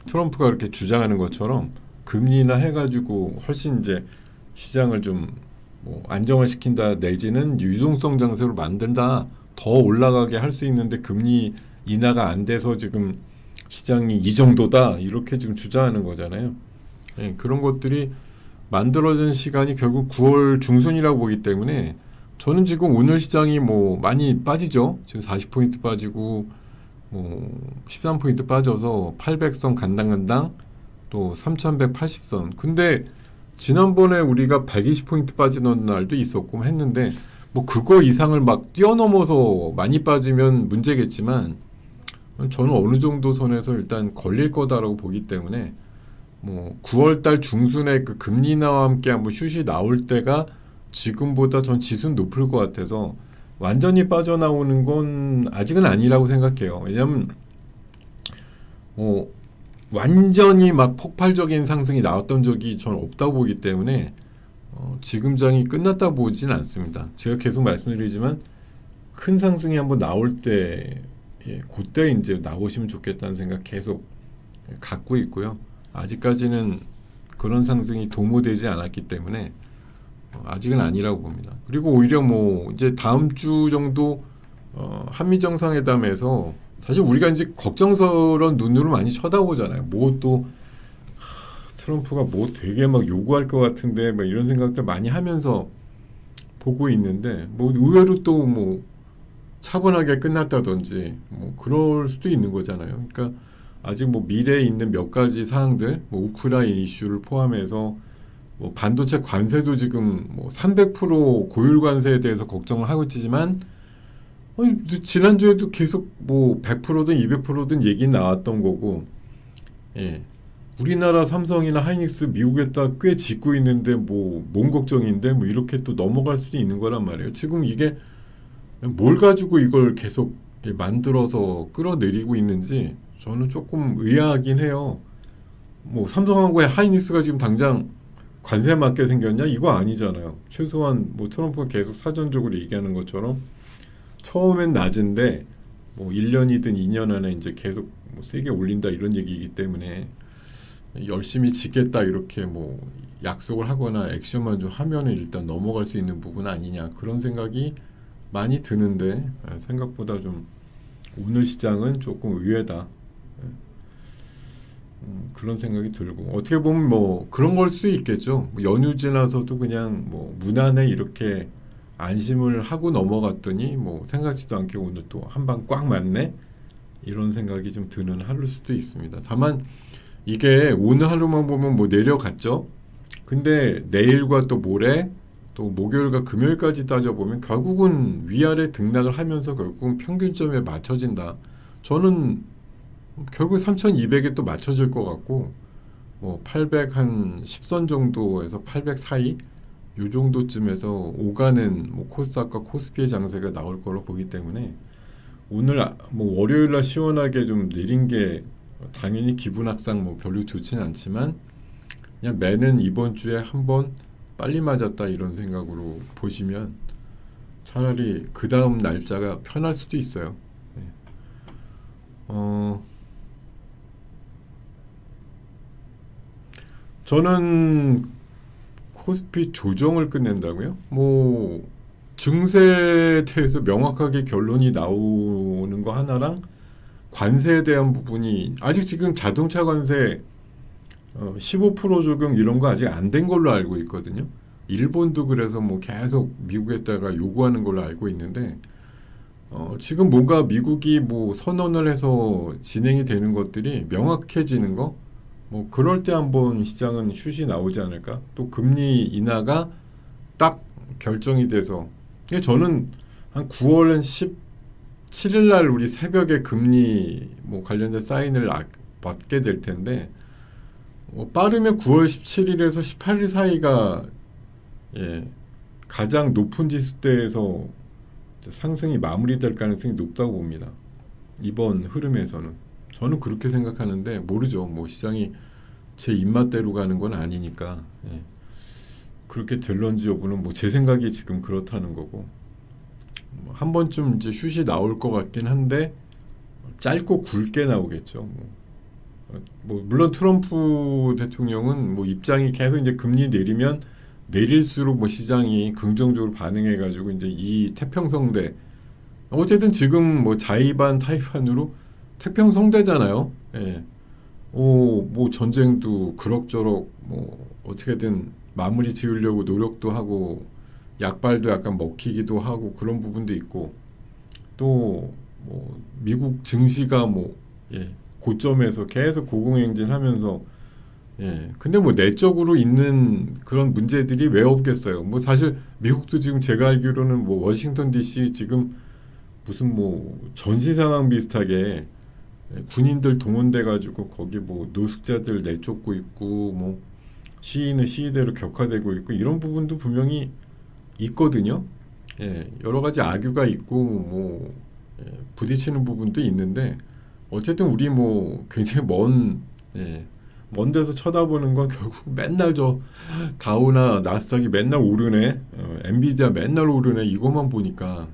트럼프가 그렇게 주장하는 것처럼 금리 인하 해가지고 훨씬 이제 시장을 좀 뭐 안정화시킨다 내지는 유동성 장세로 만든다 더 올라가게 할 수 있는데 금리 인하가 안 돼서 지금 시장이 이 정도다 이렇게 지금 주장하는 거잖아요. 예, 그런 것들이 만들어진 시간이 결국 9월 중순이라고 보기 때문에 저는 지금 오늘 시장이 뭐 많이 빠지죠. 지금 40포인트 빠지고 뭐 13포인트 빠져서 800선 간당간당 또 3180선 근데 지난번에 우리가 120포인트 빠지는 날도 있었고 했는데 뭐 그거 이상을 막 뛰어넘어서 많이 빠지면 문제겠지만 저는 어느 정도 선에서 일단 걸릴 거다라고 보기 때문에 뭐 9월달 중순에 그 금리 인하와 함께 한번 슛이 나올 때가 지금보다 전 지수는 높을 것 같아서 완전히 빠져나오는 건 아직은 아니라고 생각해요. 왜냐하면 뭐 완전히 막 폭발적인 상승이 나왔던 적이 전 없다고 보기 때문에 지금 장이 끝났다 보진 않습니다. 제가 계속 말씀드리지만 큰 상승이 한번 나올 때 그때 이제 나오시면 좋겠다는 생각 계속 갖고 있고요. 아직까지는 그런 상승이 도모되지 않았기 때문에 아직은 아니라고 봅니다. 그리고 오히려 뭐 이제 다음 주 정도 한미 정상회담에서 사실 우리가 이제 걱정스러운 눈으로 많이 쳐다보잖아요. 뭐 또 트럼프가 뭐 되게 막 요구할 것 같은데 막 이런 생각들 많이 하면서 보고 있는데 뭐 의외로 또 뭐 차분하게 끝났다든지 뭐 그럴 수도 있는 거잖아요. 그러니까 아직 뭐 미래에 있는 몇 가지 사항들, 뭐 우크라이나 이슈를 포함해서 뭐 반도체 관세도 지금 뭐 300% 고율 관세에 대해서 걱정을 하고 있지만 지난주에도 계속 뭐 100%든 200%든 얘기 나왔던 거고, 예. 우리나라 삼성이나 하이닉스 미국에다 꽤 짓고 있는데 뭐 뭔 걱정인데 뭐 이렇게 또 넘어갈 수도 있는 거란 말이에요. 지금 이게 뭘 가지고 이걸 계속 만들어서 끌어내리고 있는지 저는 조금 의아하긴 해요. 뭐 삼성하고 하이닉스가 지금 당장 관세 맞게 생겼냐? 이거 아니잖아요. 최소한 뭐 트럼프가 계속 사전적으로 얘기하는 것처럼 처음엔 낮은데 뭐 1년이든 2년 안에 이제 계속 뭐 세게 올린다 이런 얘기이기 때문에 열심히 지겠다 이렇게 뭐 약속을 하거나 액션만 좀 하면은 일단 넘어갈 수 있는 부분 아니냐 그런 생각이 많이 드는데 생각보다 좀 오늘 시장은 조금 의외다 그런 생각이 들고 어떻게 보면 뭐 그런 걸 수 있겠죠. 뭐 연휴 지나서도 그냥 뭐 무난해 이렇게 안심을 하고 넘어갔더니 뭐 생각지도 않게 오늘 또 한 방 꽉 맞네 이런 생각이 좀 드는 하루일 수도 있습니다. 다만 이게 오늘 하루만 보면 뭐 내려갔죠. 근데 내일과 또 모레 또 목요일과 금요일까지 따져보면 결국은 위아래 등락을 하면서 결국은 평균점에 맞춰진다. 저는 결국 3200에 또 맞춰질 것 같고 뭐 800 한 10선 정도에서 800 사이 요 정도쯤에서 오가는 뭐 코스닥과 코스피의 장세가 나올 걸로 보기 때문에 오늘 뭐 월요일 날 시원하게 좀 내린 게 당연히 기분 악상 뭐 별로 좋지는 않지만 그냥 매는 이번 주에 한번 빨리 맞았다 이런 생각으로 보시면 차라리 그 다음 날짜가 편할 수도 있어요. 네. 어, 저는 코스피 조정을 끝낸다고요? 뭐 증세에 대해서 명확하게 결론이 나오는 거 하나랑 관세에 대한 부분이 아직 지금 자동차 관세 15% 적용 이런 거 아직 안 된 걸로 알고 있거든요. 일본도 그래서 뭐 계속 미국에다가 요구하는 걸로 알고 있는데 지금 뭔가 미국이 뭐 선언을 해서 진행이 되는 것들이 명확해지는 거, 뭐 그럴 때 한번 시장은 슛이 나오지 않을까? 또 금리 인하가 딱 결정이 돼서 근데 저는 한 9월 한 17일 날 우리 새벽에 금리 뭐 관련된 사인을 받게 될 텐데 빠르면 9월 17일에서 18일 사이가 예, 가장 높은 지수대에서 상승이 마무리될 가능성이 높다고 봅니다. 이번 흐름에서는 저는 그렇게 생각하는데 모르죠. 뭐 시장이 제 입맛대로 가는 건 아니니까 예. 그렇게 될런지 여부는 뭐 제 생각이 지금 그렇다는 거고 뭐한 번쯤 이제 슛이 나올 것 같긴 한데 짧고 굵게 나오겠죠. 뭐 물론 트럼프 대통령은 뭐 입장이 계속 이제 금리 내리면 내릴수록 뭐 시장이 긍정적으로 반응해가지고 이제 이 태평성대 어쨌든 지금 뭐 자의반 타의반으로 태평성대잖아요. 예. 뭐 전쟁도 그럭저럭 뭐 어떻게든 마무리 지으려고 노력도 하고 약발도 약간 먹히기도 하고 그런 부분도 있고 또 뭐 미국 증시가 뭐 예, 고점에서 계속 고공행진하면서 예, 근데 뭐 내적으로 있는 그런 문제들이 왜 없겠어요. 뭐 사실 미국도 지금 제가 알기로는 뭐 워싱턴 DC 지금 무슨 뭐 전시 상황 비슷하게 군인들 동원돼 가지고 거기 뭐 노숙자들 내쫓고 있고 뭐 시위는 시위대로 격화되고 있고 이런 부분도 분명히 있거든요. 예, 여러 가지 악유가 있고 뭐 부딪히는 부분도 있는데 어쨌든 우리 뭐 굉장히 먼 데서 쳐다보는 건 결국 맨날 저 다우나 나스닥이 맨날 오르네, 엔비디아 맨날 오르네 이것만 보니까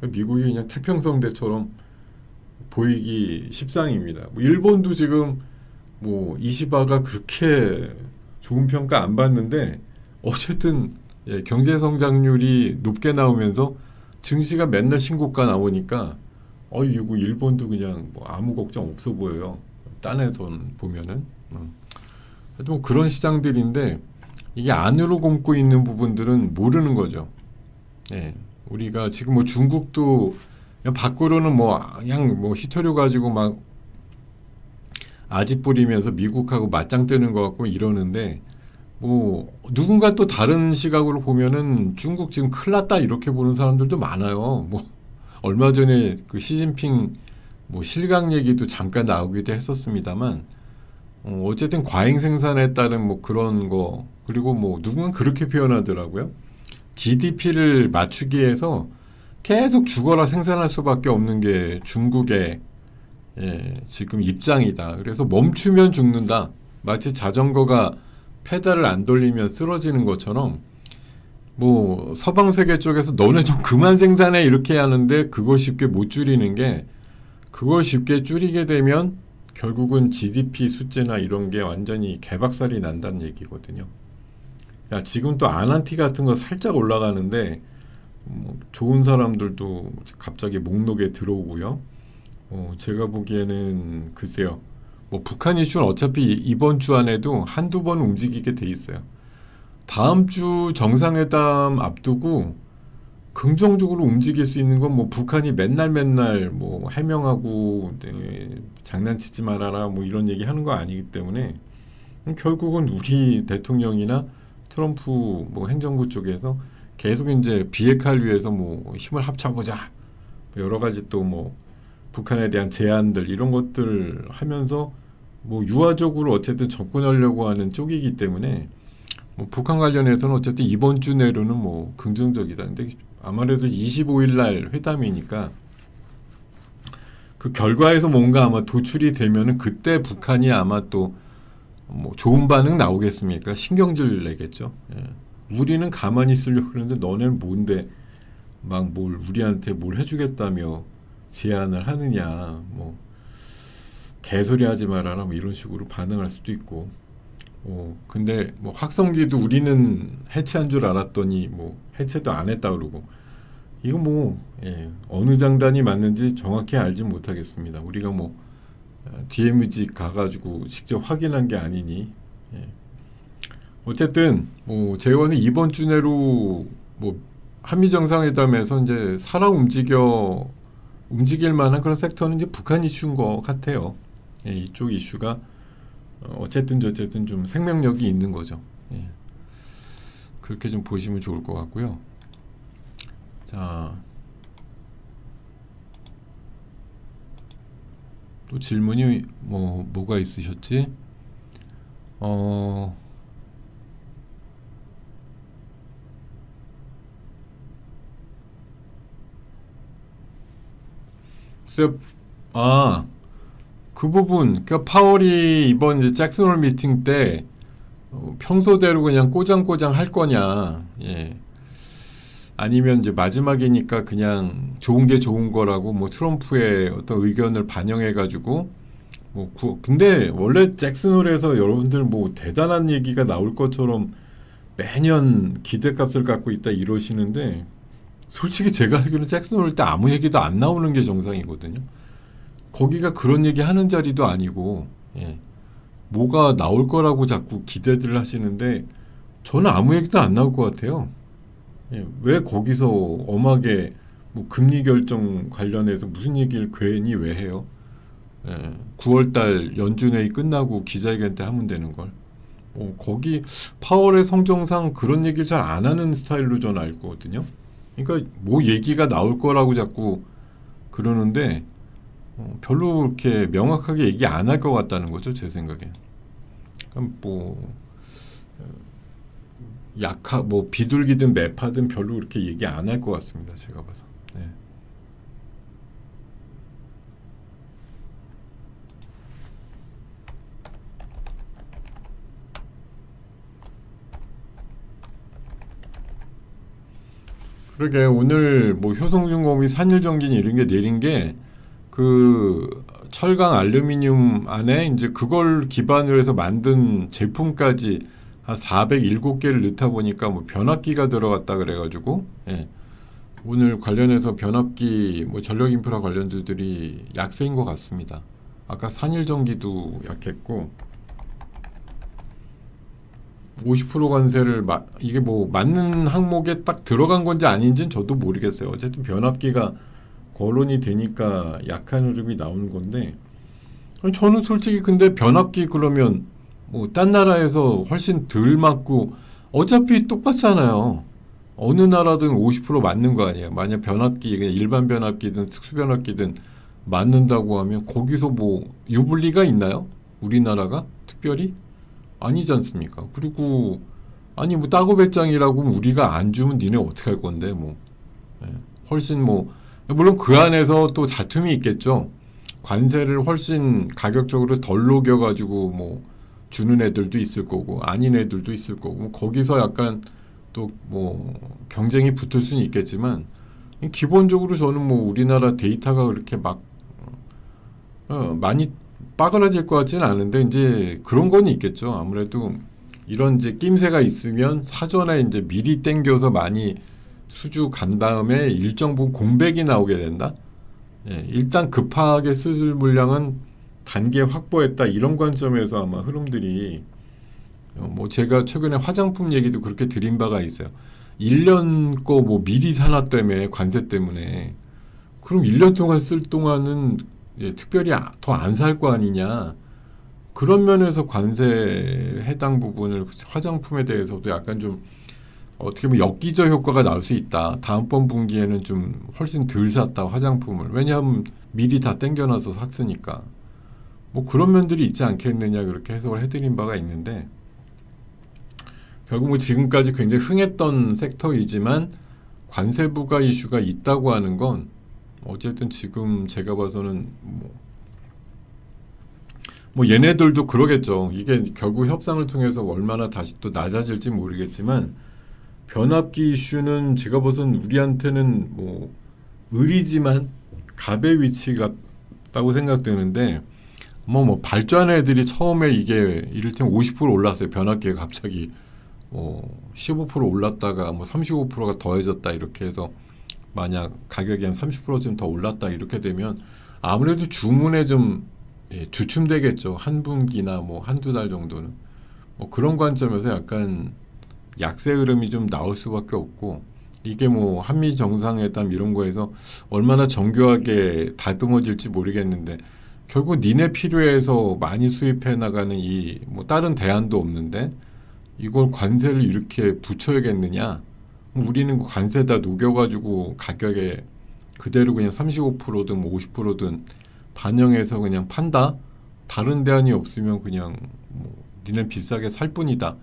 미국이 그냥 태평성대처럼 보이기 십상입니다. 뭐 일본도 지금 뭐 이시바가 그렇게 좋은 평가 안 받는데 어쨌든 경제 성장률이 높게 나오면서 증시가 맨날 신고가 나오니까 이거 일본도 그냥 뭐 아무 걱정 없어 보여요. 딴에선 보면은 하여튼 뭐 그런 시장들인데 이게 안으로 곰고 있는 부분들은 모르는 거죠. 예, 우리가 지금 뭐 중국도 그냥 밖으로는 뭐 그냥 뭐 히토류 가지고 막 아지 뿌리면서 미국하고 맞짱 뜨는 것 같고 이러는데 뭐 누군가 또 다른 시각으로 보면은 중국 지금 큰일 났다 이렇게 보는 사람들도 많아요. 뭐 얼마 전에 그 시진핑 뭐 실강 얘기도 잠깐 나오기도 했었습니다만 어쨌든 과잉 생산에 따른 뭐 그런 거 그리고 뭐 누군가 그렇게 표현하더라고요. GDP를 맞추기 위해서 계속 죽어라 생산할 수밖에 없는 게 중국의 지금 입장이다. 그래서 멈추면 죽는다. 마치 자전거가 페달을 안 돌리면 쓰러지는 것처럼 뭐 서방 세계 쪽에서 너네 좀 그만 생산해 이렇게 하는데 그걸 쉽게 못 줄이는 게 그걸 쉽게 줄이게 되면 결국은 GDP 숫자나 이런 게 완전히 개박살이 난다는 얘기거든요. 야, 지금 또 아난티 같은 거 살짝 올라가는데 뭐 좋은 사람들도 갑자기 목록에 들어오고요. 제가 보기에는 글쎄요. 뭐 북한 이슈는 어차피 이번 주 안에도 한두 번 움직이게 돼 있어요. 다음 주 정상회담 앞두고 긍정적으로 움직일 수 있는 건 뭐 북한이 맨날 뭐 해명하고 장난치지 말아라 뭐 이런 얘기 하는 거 아니기 때문에 결국은 우리 대통령이나 트럼프 뭐 행정부 쪽에서 계속 이제 비핵화를 위해서 뭐 힘을 합쳐보자 여러 가지 또 뭐 북한에 대한 제안들 이런 것들 하면서 뭐 유화적으로 어쨌든 접근하려고 하는 쪽이기 때문에 뭐 북한 관련해서는 어쨌든 이번 주 내로는 뭐 긍정적이다. 근데 아무래도 25일 날 회담이니까 그 결과에서 뭔가 아마 도출이 되면은 그때 북한이 아마 또 뭐 좋은 반응 나오겠습니까? 신경질 내겠죠. 예. 우리는 가만히 있으려고 그러는데 너네는 뭔데 막 뭘 우리한테 뭘 해주겠다며 제안을 하느냐. 뭐 개소리 하지 말아라 뭐 이런 식으로 반응할 수도 있고. 근데 뭐 확성기도 우리는 해체한 줄 알았더니 뭐 해체도 안 했다 그러고 이거 뭐 어느 장단이 맞는지 정확히 알지 못하겠습니다. 우리가 뭐 DMZ 가가지고 직접 확인한 게 아니니. 예. 어쨌든 뭐 제가 보는 이번 주 내로 뭐 한미 정상회담에서 이제 움직일 만한 그런 섹터는 이제 북한 이슈인 것 같아요. 예, 이쪽 이슈가 어쨌든 저쨌든 좀 생명력이 있는 거죠. 예. 그렇게 좀 보시면 좋을 것 같고요. 자, 또 질문이 뭐가 있으셨지? 글쎄요. 그 부분, 그러니까 파월이 이번 이제 잭슨홀 미팅 때 평소대로 그냥 꼬장꼬장 할 거냐, 예. 아니면 이제 마지막이니까 그냥 좋은 게 좋은 거라고 뭐 트럼프의 어떤 의견을 반영해가지고 근데 원래 잭슨홀에서 여러분들 뭐 대단한 얘기가 나올 것처럼 매년 기대값을 갖고 있다 이러시는데 솔직히 제가 알기로는 잭슨홀 때 아무 얘기도 안 나오는 게 정상이거든요. 거기가 그런 얘기 하는 자리도 아니고, 예. 뭐가 나올 거라고 자꾸 기대들 하시는데 저는 아무 얘기도 안 나올 것 같아요. 예. 왜 거기서 엄하게 뭐 금리 결정 관련해서 무슨 얘기를 괜히 왜 해요? 9월달 연준회의 끝나고 기자회견 때 하면 되는 걸. 거기 파월의 성정상 그런 얘기를 잘 안 하는 스타일로 저는 알거든요. 그러니까 뭐 얘기가 나올 거라고 자꾸 그러는데 별로 그렇게 명확하게 얘기 안 할 것 같다는 거죠, 제 생각에. 그럼 뭐 비둘기든 매파든 별로 그렇게 얘기 안 할 것 같습니다, 제가 봐서. 네. 그러게 오늘 뭐 효성중공업이 산일정진 이런 게 내린 게 그 철강 알루미늄 안에 이제 그걸 기반으로 해서 만든 제품까지 한 407개를 넣다 보니까 뭐 변압기가 들어갔다 그래가지고 예. 오늘 관련해서 변압기 뭐 전력인프라 관련주들이 약세인 것 같습니다. 아까 산일전기도 약했고 50% 관세를 이게 뭐 맞는 항목에 딱 들어간 건지 아닌지는 저도 모르겠어요. 어쨌든 변압기가 거론이 되니까 약한 흐름이 나오는 건데 저는 솔직히 근데 변압기 그러면 뭐 딴 나라에서 훨씬 덜 맞고 어차피 똑같잖아요. 어느 나라든 50% 맞는 거 아니에요. 만약 변압기 그냥 일반 변압기든 특수 변압기든 맞는다고 하면 거기서 뭐 유불리가 있나요? 우리나라가 특별히 아니지 않습니까? 그리고 아니 뭐 따고 배짱이라고 우리가 안 주면 니네 어떻게 할 건데 뭐 예. 훨씬 뭐 물론 그 안에서 또 다툼이 있겠죠. 관세를 훨씬 가격적으로 덜 녹여가지고 뭐 주는 애들도 있을 거고 아닌 애들도 있을 거고 뭐 거기서 약간 또 뭐 경쟁이 붙을 수는 있겠지만 기본적으로 저는 뭐 우리나라 데이터가 그렇게 막 많이 빠그라질 것 같지는 않은데 이제 그런 건 있겠죠. 아무래도 이런 이제 낌새가 있으면 사전에 이제 미리 땡겨서 많이 수주 간 다음에 일정 부분 공백이 나오게 된다. 예, 일단 급하게 수출 물량은 단계 확보했다 이런 관점에서 아마 흐름들이 뭐 제가 최근에 화장품 얘기도 그렇게 드린 바가 있어요. 1년 거 뭐 미리 사놨다며 관세 때문에 그럼 1년 동안 쓸 동안은 특별히 더 안 살 거 아니냐. 그런 면에서 관세 해당 부분을 화장품에 대해서도 약간 좀 어떻게 보면 엽기적 효과가 나올 수 있다. 다음번 분기에는 좀 훨씬 덜 샀다 화장품을. 왜냐하면 미리 다 땡겨놔서 샀으니까. 뭐 그런 면들이 있지 않겠느냐 그렇게 해석을 해드린 바가 있는데 결국 뭐 지금까지 굉장히 흥했던 섹터이지만 관세 부과 이슈가 있다고 하는 건 어쨌든 지금 제가 봐서는 뭐 얘네들도 그러겠죠. 이게 결국 협상을 통해서 얼마나 다시 또 낮아질지 모르겠지만 변압기 이슈는 제가 봐서는 우리한테는 뭐 을이지만 갑의 위치 같다고 생각되는데 뭐 발전한 애들이 처음에 이게 이를테면 50% 올랐어요. 변압기가 갑자기 15% 올랐다가 뭐 35%가 더해졌다 이렇게 해서 만약 가격이 한 30%쯤 더 올랐다 이렇게 되면 아무래도 주문에 좀 주춤되겠죠. 한 분기나 뭐 한두 달 정도는 뭐 그런 관점에서 약간 약세 흐름이 좀 나올 수밖에 없고 이게 뭐 한미 정상회담 이런 거에서 얼마나 정교하게 다듬어질지 모르겠는데 결국 니네 필요해서 많이 수입해 나가는 이 뭐 다른 대안도 없는데 이걸 관세를 이렇게 붙여야겠느냐? 우리는 관세다 녹여가지고 가격에 그대로 그냥 35%든 뭐 50%든 반영해서 그냥 판다? 다른 대안이 없으면 그냥 뭐 니네 비싸게 살 뿐이다.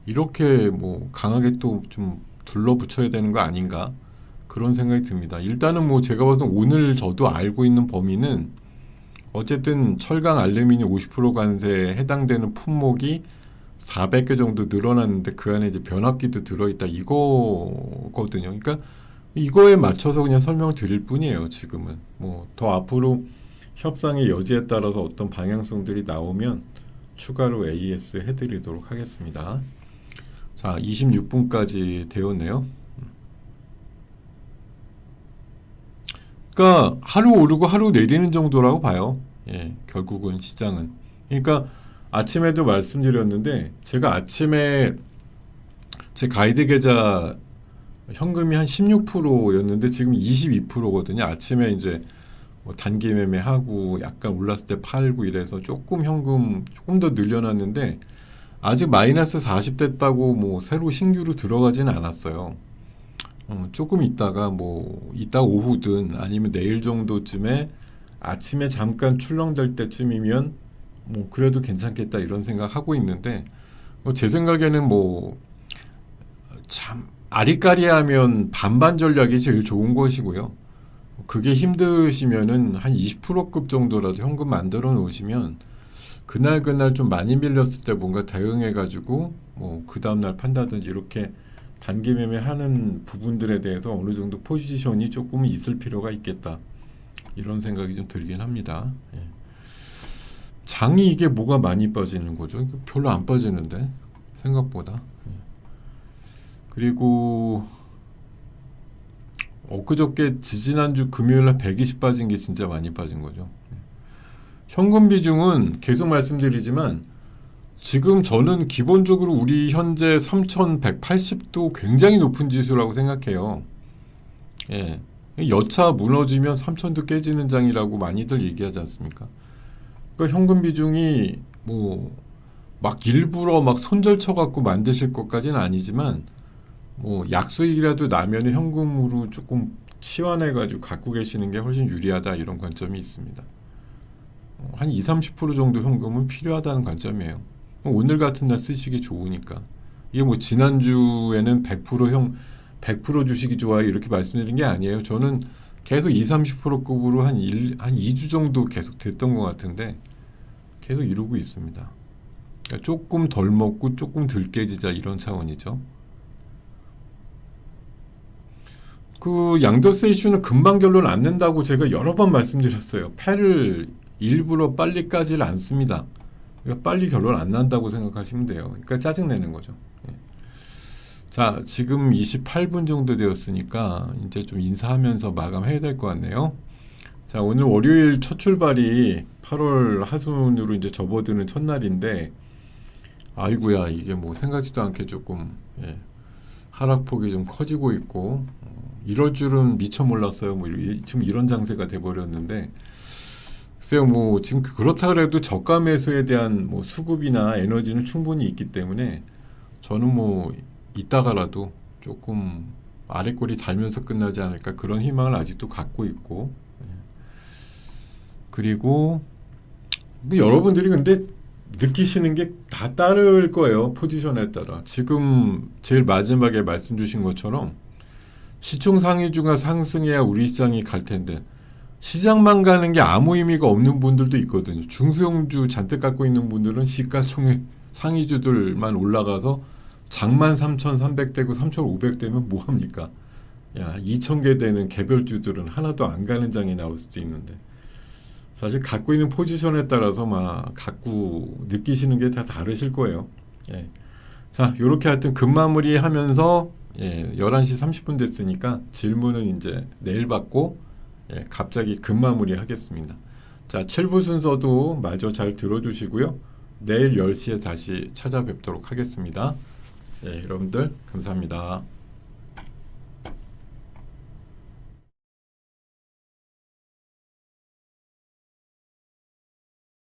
이렇게 뭐 강하게 또 좀 둘러붙여야 되는 거 아닌가? 그런 생각이 듭니다. 일단은 뭐 제가 봐도 오늘 저도 알고 있는 범위는 어쨌든 철강 알루미늄 50% 관세에 해당되는 품목이 400개 정도 늘어났는데 그 안에 이제 변압기도 들어있다 이거거든요. 그러니까 이거에 맞춰서 그냥 설명을 드릴 뿐이에요. 지금은 뭐 더 앞으로 협상의 여지에 따라서 어떤 방향성들이 나오면 추가로 AS 해드리도록 하겠습니다. 자, 26분까지 되었네요. 그러니까 하루 오르고 하루 내리는 정도라고 봐요. 예, 결국은 시장은. 그러니까 아침에도 말씀드렸는데 제가 아침에 제 가이드 계좌 현금이 한 16%였는데 지금 22%거든요. 아침에 이제 뭐 단기 매매하고 약간 올랐을 때 팔고 이래서 조금 현금 조금 더 늘려놨는데 아직 마이너스 40 됐다고 뭐 새로 신규로 들어가지는 않았어요. 조금 있다가 뭐 이따 오후든 아니면 내일 정도쯤에 아침에 잠깐 출렁될 때쯤이면 뭐 그래도 괜찮겠다 이런 생각하고 있는데 제 생각에는 뭐 참 아리까리하면 반반 전략이 제일 좋은 것이고요. 그게 힘드시면은 한 20%급 정도라도 현금 만들어 놓으시면 그날 좀 많이 밀렸을 때 뭔가 대응해 가지고 뭐 그 다음날 판다든지 이렇게 단기 매매하는 부분들에 대해서 어느 정도 포지션이 조금 있을 필요가 있겠다 이런 생각이 좀 들긴 합니다. 예. 장이 이게 뭐가 많이 빠지는 거죠? 별로 안 빠지는데 생각보다. 그리고 엊그저께 지지난주 금요일날 120 빠진 게 진짜 많이 빠진 거죠. 현금 비중은 계속 말씀드리지만 지금 저는 기본적으로 우리 현재 3180도 굉장히 높은 지수라고 생각해요. 예. 여차 무너지면 3000도 깨지는 장이라고 많이들 얘기하지 않습니까? 그러니까 현금 비중이 뭐 막 일부러 막 손절쳐 갖고 만드실 것까지는 아니지만 뭐 약수익이라도 나면은 현금으로 조금 치환해 가지고 갖고 계시는 게 훨씬 유리하다 이런 관점이 있습니다. 한 20-30% 정도 현금은 필요하다는 관점이에요. 오늘 같은 날 쓰시기 좋으니까. 이게 뭐 지난주에는 100% 주식이 좋아요 이렇게 말씀드린 게 아니에요. 저는 계속 20-30%급으로 한 2주 정도 계속 됐던 것 같은데 계속 이루고 있습니다. 그러니까 조금 덜 먹고 조금 덜 깨지자 이런 차원이죠. 그 양도세 이슈는 금방 결론 안 낸다고 제가 여러 번 말씀드렸어요. 패를 일부러 빨리 까지를 않습니다. 그러니까 빨리 결론 안 난다고 생각하시면 돼요. 그러니까 짜증내는 거죠. 예. 자, 지금 28분 정도 되었으니까 이제 좀 인사하면서 마감해야 될 것 같네요. 자, 오늘 월요일 첫 출발이 8월 하순으로 이제 접어드는 첫날인데 아이고야 이게 뭐 생각지도 않게 조금 하락폭이 좀 커지고 있고 이럴 줄은 미처 몰랐어요. 뭐 지금 이런 장세가 돼버렸는데 글쎄요 뭐 지금 그렇다 그래도 저가 매수에 대한 뭐 수급이나 에너지는 충분히 있기 때문에 저는 뭐 이따가라도 조금 아랫골이 달면서 끝나지 않을까 그런 희망을 아직도 갖고 있고 그리고 뭐 여러분들이 근데 느끼시는 게 다 따를 거예요. 포지션에 따라. 지금 제일 마지막에 말씀 주신 것처럼 시총 상위주가 상승해야 우리 시장이 갈 텐데 시장만 가는 게 아무 의미가 없는 분들도 있거든요. 중소형주 잔뜩 갖고 있는 분들은 시가총액 상위주들만 올라가서 장만 3,300대고 3,500대면 뭐합니까? 야, 2,000개 되는 개별주들은 하나도 안 가는 장이 나올 수도 있는데 사실 갖고 있는 포지션에 따라서 막 갖고 느끼시는 게 다 다르실 거예요. 예. 자, 요렇게 하여튼 금마무리 하면서 11시 30분 됐으니까 질문은 이제 내일 받고 갑자기 금마무리 하겠습니다. 자, 7부 순서도 마저 잘 들어주시고요. 내일 10시에 다시 찾아뵙도록 하겠습니다. 여러분들 감사합니다.